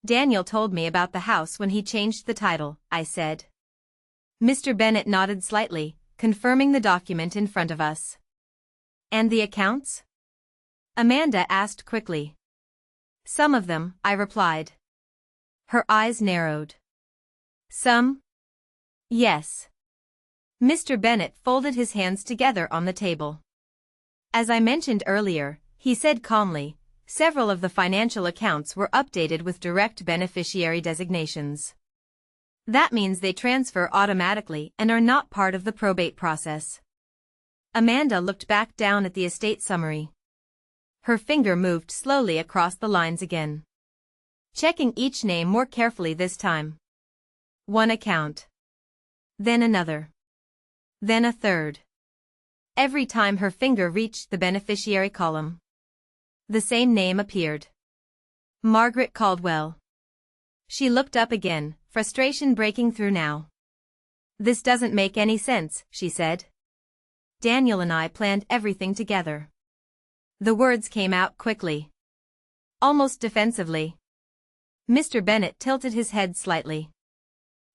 Daniel told me about the house when he changed the title, I said. Mr. Bennet nodded slightly, confirming the document in front of us. And the accounts? Amanda asked quickly. Some of them, I replied. Her eyes narrowed. Some? Yes. Mr. Bennet folded his hands together on the table. As I mentioned earlier, he said calmly, several of the financial accounts were updated with direct beneficiary designations. That means they transfer automatically and are not part of the probate process. Amanda looked back down at the estate summary. Her finger moved slowly across the lines again. Checking each name more carefully this time. One account. Then another. Then a third. Every time her finger reached the beneficiary column, the same name appeared. Margaret Caldwell. She looked up again, frustration breaking through now. This doesn't make any sense, she said. Daniel and I planned everything together. The words came out quickly. Almost defensively. Mr. Bennet tilted his head slightly.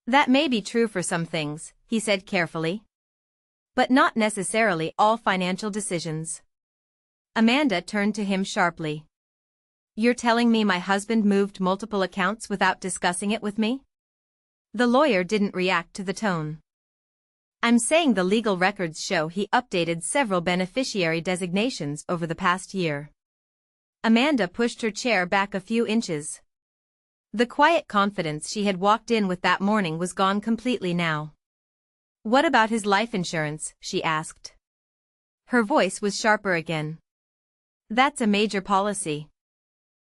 That may be true for some things, he said carefully. But not necessarily all financial decisions. Amanda turned to him sharply. You're telling me my husband moved multiple accounts without discussing it with me? The lawyer didn't react to the tone. I'm saying the legal records show he updated several beneficiary designations over the past year. Amanda pushed her chair back a few inches. The quiet confidence she had walked in with that morning was gone completely now. What about his life insurance? She asked. Her voice was sharper again. That's a major policy.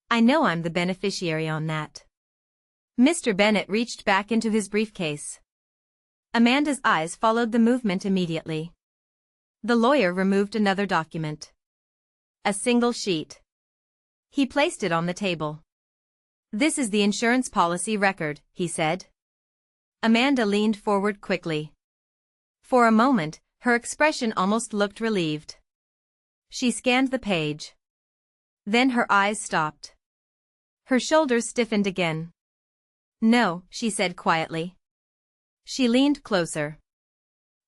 I know I'm the beneficiary on that. Mr. Bennet reached back into his briefcase. Amanda's eyes followed the movement immediately. The lawyer removed another document. A single sheet. He placed it on the table. "This is the insurance policy record," he said. Amanda leaned forward quickly. For a moment, her expression almost looked relieved. She scanned the page. Then her eyes stopped. Her shoulders stiffened again. "No," she said quietly. She leaned closer.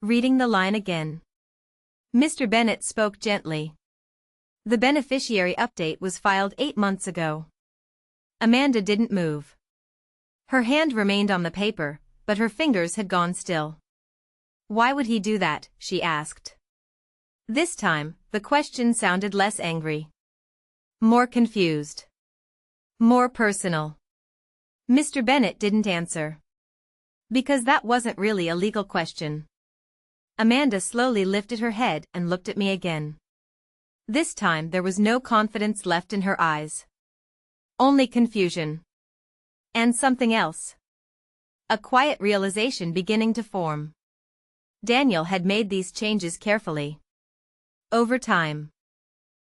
Reading the line again. Mr. Bennett spoke gently. "The beneficiary update was filed 8 months ago." Amanda didn't move. Her hand remained on the paper, but her fingers had gone still. "Why would he do that?" she asked. This time, the question sounded less angry. More confused. More personal. Mr. Bennett didn't answer. Because that wasn't really a legal question. Amanda slowly lifted her head and looked at me again. This time there was no confidence left in her eyes. Only confusion. And something else. A quiet realization beginning to form. Daniel had made these changes carefully. Over time.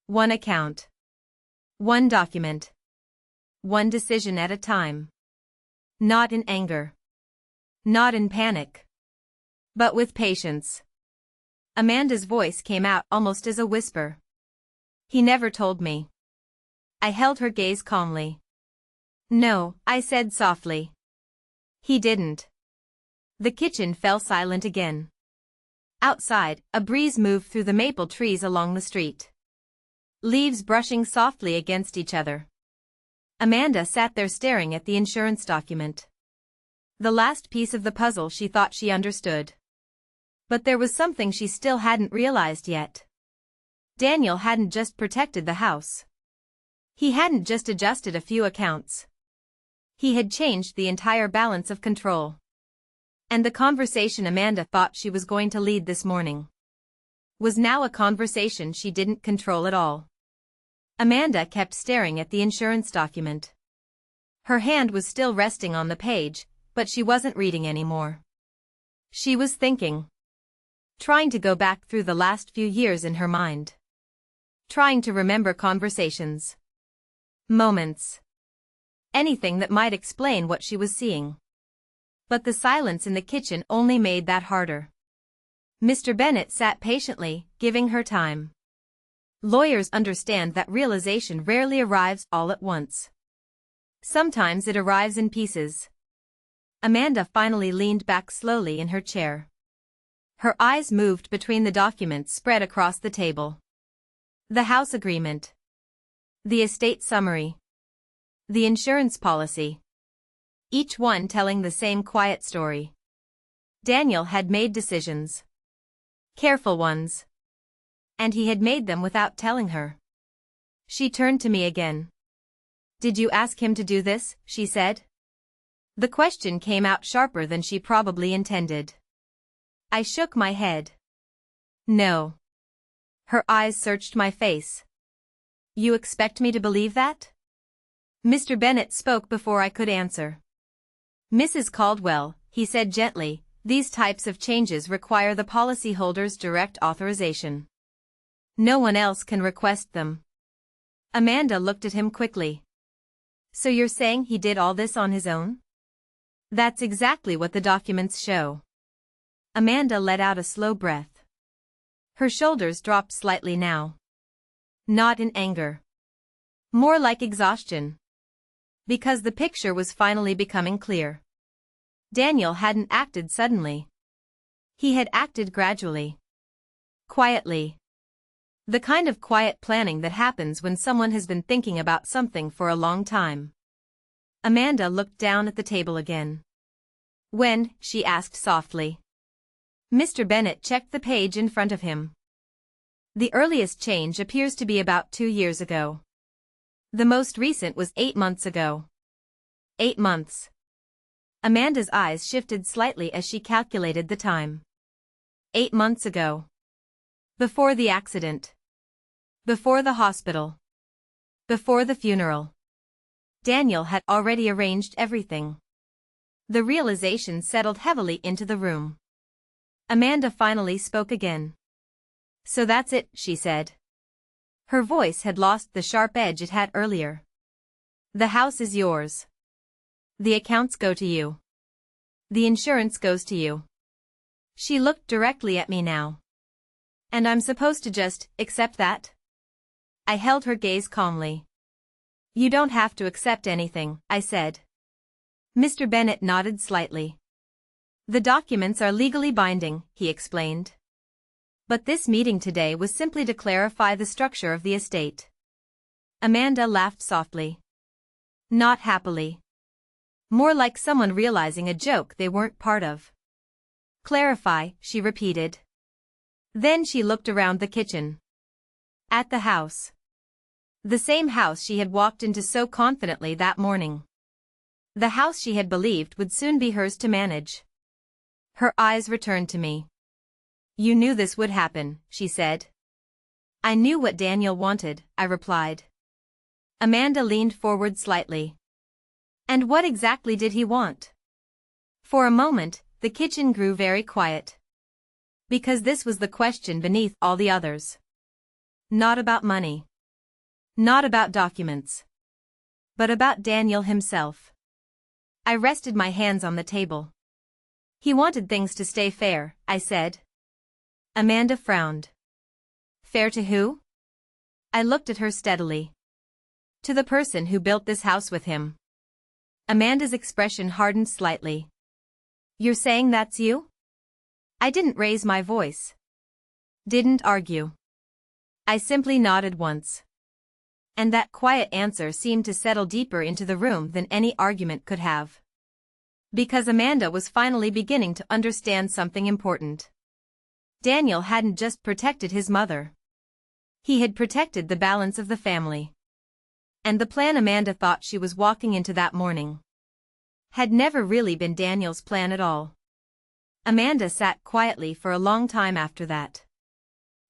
One account. One document. One decision at a time. Not in anger. Not in panic. But with patience. Amanda's voice came out almost as a whisper. "He never told me." I held her gaze calmly. "No," I said softly. "He didn't." The kitchen fell silent again. Outside, a breeze moved through the maple trees along the street. Leaves brushing softly against each other. Amanda sat there staring at the insurance document. The last piece of the puzzle she thought she understood. But there was something she still hadn't realized yet. Daniel hadn't just protected the house. He hadn't just adjusted a few accounts. He had changed the entire balance of control. And the conversation Amanda thought she was going to lead this morning was now a conversation she didn't control at all. Amanda kept staring at the insurance document. Her hand was still resting on the page, but she wasn't reading anymore. She was thinking. Trying to go back through the last few years in her mind. Trying to remember conversations. Moments. Anything that might explain what she was seeing. But the silence in the kitchen only made that harder. Mr. Bennett sat patiently, giving her time. Lawyers understand that realization rarely arrives all at once. Sometimes it arrives in pieces. Amanda finally leaned back slowly in her chair. Her eyes moved between the documents spread across the table. The house agreement. The estate summary. The insurance policy. Each one telling the same quiet story. Daniel had made decisions. Careful ones. And he had made them without telling her. She turned to me again. "Did you ask him to do this?" she said. The question came out sharper than she probably intended. I shook my head. "No." Her eyes searched my face. "You expect me to believe that?" Mr. Bennett spoke before I could answer. "Mrs. Caldwell," he said gently, "these types of changes require the policyholder's direct authorization. No one else can request them." Amanda looked at him quickly. "So you're saying he did all this on his own?" "That's exactly what the documents show." Amanda let out a slow breath. Her shoulders dropped slightly now. Not in anger. More like exhaustion. Because the picture was finally becoming clear. Daniel hadn't acted suddenly. He had acted gradually. Quietly. The kind of quiet planning that happens when someone has been thinking about something for a long time. Amanda looked down at the table again. "When?" she asked softly. Mr. Bennett checked the page in front of him. "The earliest change appears to be about 2 years ago. The most recent was 8 months ago." 8 months. Amanda's eyes shifted slightly as she calculated the time. 8 months ago. Before the accident. Before the hospital. Before the funeral. Daniel had already arranged everything. The realization settled heavily into the room. Amanda finally spoke again. So that's it, she said. Her voice had lost the sharp edge it had earlier. The house is yours. The accounts go to you. The insurance goes to you. She looked directly at me now. And I'm supposed to just accept that? I held her gaze calmly. You don't have to accept anything, I said. Mr. Bennet nodded slightly. The documents are legally binding, he explained. But this meeting today was simply to clarify the structure of the estate. Amanda laughed softly. Not happily. More like someone realizing a joke they weren't part of. Clarify, she repeated. Then she looked around the kitchen. At the house. The same house she had walked into so confidently that morning. The house she had believed would soon be hers to manage. Her eyes returned to me. You knew this would happen, she said. I knew what Daniel wanted, I replied. Amanda leaned forward slightly. And what exactly did he want? For a moment, the kitchen grew very quiet. Because this was the question beneath all the others. Not about money. Not about documents. But about Daniel himself. I rested my hands on the table. He wanted things to stay fair, I said. Amanda frowned. Fair to who? I looked at her steadily. To the person who built this house with him. Amanda's expression hardened slightly. You're saying that's you? I didn't raise my voice. Didn't argue. I simply nodded once. And that quiet answer seemed to settle deeper into the room than any argument could have. Because Amanda was finally beginning to understand something important. Daniel hadn't just protected his mother. He had protected the balance of the family. And the plan Amanda thought she was walking into that morning had never really been Daniel's plan at all. Amanda sat quietly for a long time after that.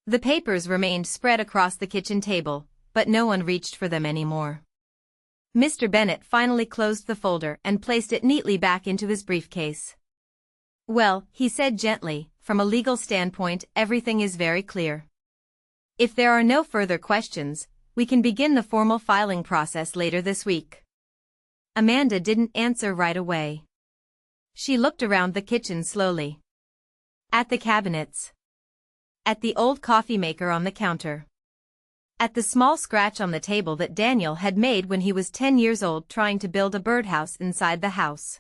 The papers remained spread across the kitchen table, but no one reached for them anymore. Mr. Bennet finally closed the folder and placed it neatly back into his briefcase. Well, he said gently, from a legal standpoint, everything is very clear. If there are no further questions, we can begin the formal filing process later this week. Amanda didn't answer right away. She looked around the kitchen slowly. At the cabinets. At the old coffee maker on the counter. At the small scratch on the table that Daniel had made when he was 10 years old trying to build a birdhouse inside the house.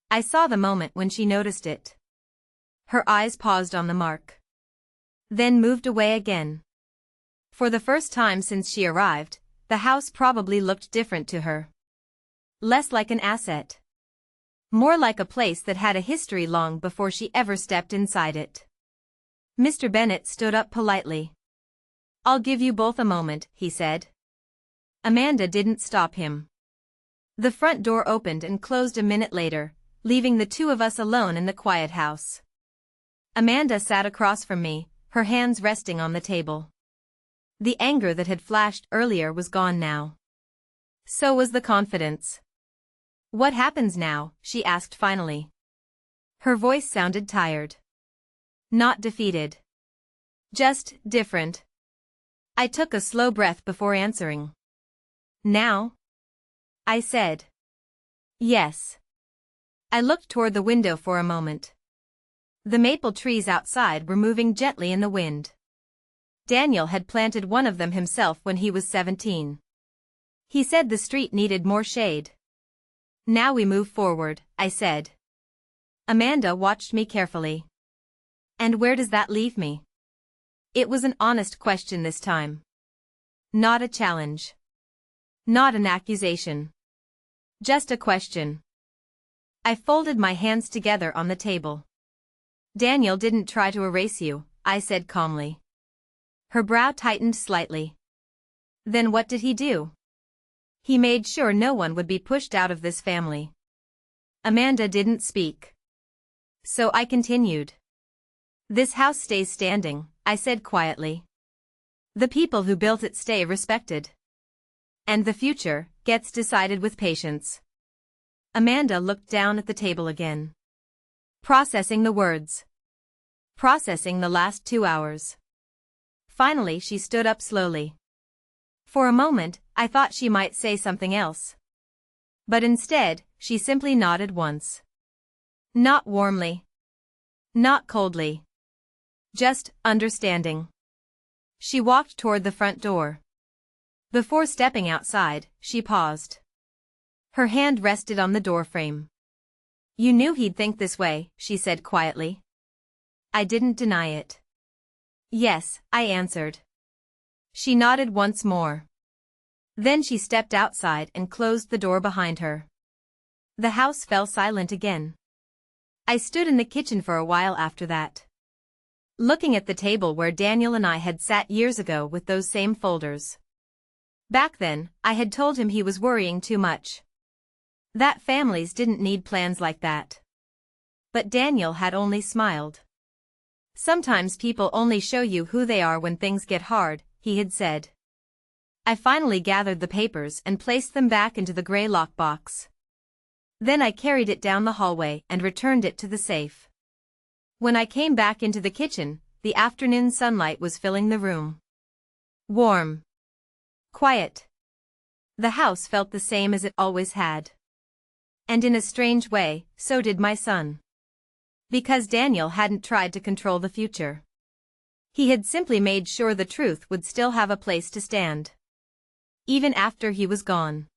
I saw the moment when she noticed it. Her eyes paused on the mark. Then moved away again. For the first time since she arrived, the house probably looked different to her. Less like an asset. More like a place that had a history long before she ever stepped inside it. Mr. Bennet stood up politely. I'll give you both a moment, he said. Amanda didn't stop him. The front door opened and closed a minute later, leaving the two of us alone in the quiet house. Amanda sat across from me, her hands resting on the table. The anger that had flashed earlier was gone now. So was the confidence. What happens now? She asked finally. Her voice sounded tired. Not defeated. Just different. I took a slow breath before answering. Now? I said. Yes. I looked toward the window for a moment. The maple trees outside were moving gently in the wind. Daniel had planted one of them himself when he was 17. He said the street needed more shade. Now we move forward, I said. Amanda watched me carefully. And where does that leave me? It was an honest question this time. Not a challenge. Not an accusation. Just a question. I folded my hands together on the table. Daniel didn't try to erase you, I said calmly. Her brow tightened slightly. Then what did he do? He made sure no one would be pushed out of this family. Amanda didn't speak. So I continued. This house stays standing, I said quietly. The people who built it stay respected. And the future gets decided with patience. Amanda looked down at the table again. Processing the words. Processing the last 2 hours. Finally she stood up slowly. For a moment, I thought she might say something else. But instead, she simply nodded once. Not warmly. Not coldly. Just understanding. She walked toward the front door. Before stepping outside, she paused. Her hand rested on the doorframe. You knew he'd think this way, she said quietly. I didn't deny it. Yes, I answered. She nodded once more. Then she stepped outside and closed the door behind her. The house fell silent again. I stood in the kitchen for a while after that, looking at the table where Daniel and I had sat years ago with those same folders. Back then, I had told him he was worrying too much. That families didn't need plans like that. But Daniel had only smiled. Sometimes people only show you who they are when things get hard, he had said. I finally gathered the papers and placed them back into the gray lockbox. Then I carried it down the hallway and returned it to the safe. When I came back into the kitchen, the afternoon sunlight was filling the room. Warm. Quiet. The house felt the same as it always had. And in a strange way, so did my son. Because Daniel hadn't tried to control the future. He had simply made sure the truth would still have a place to stand. Even after he was gone.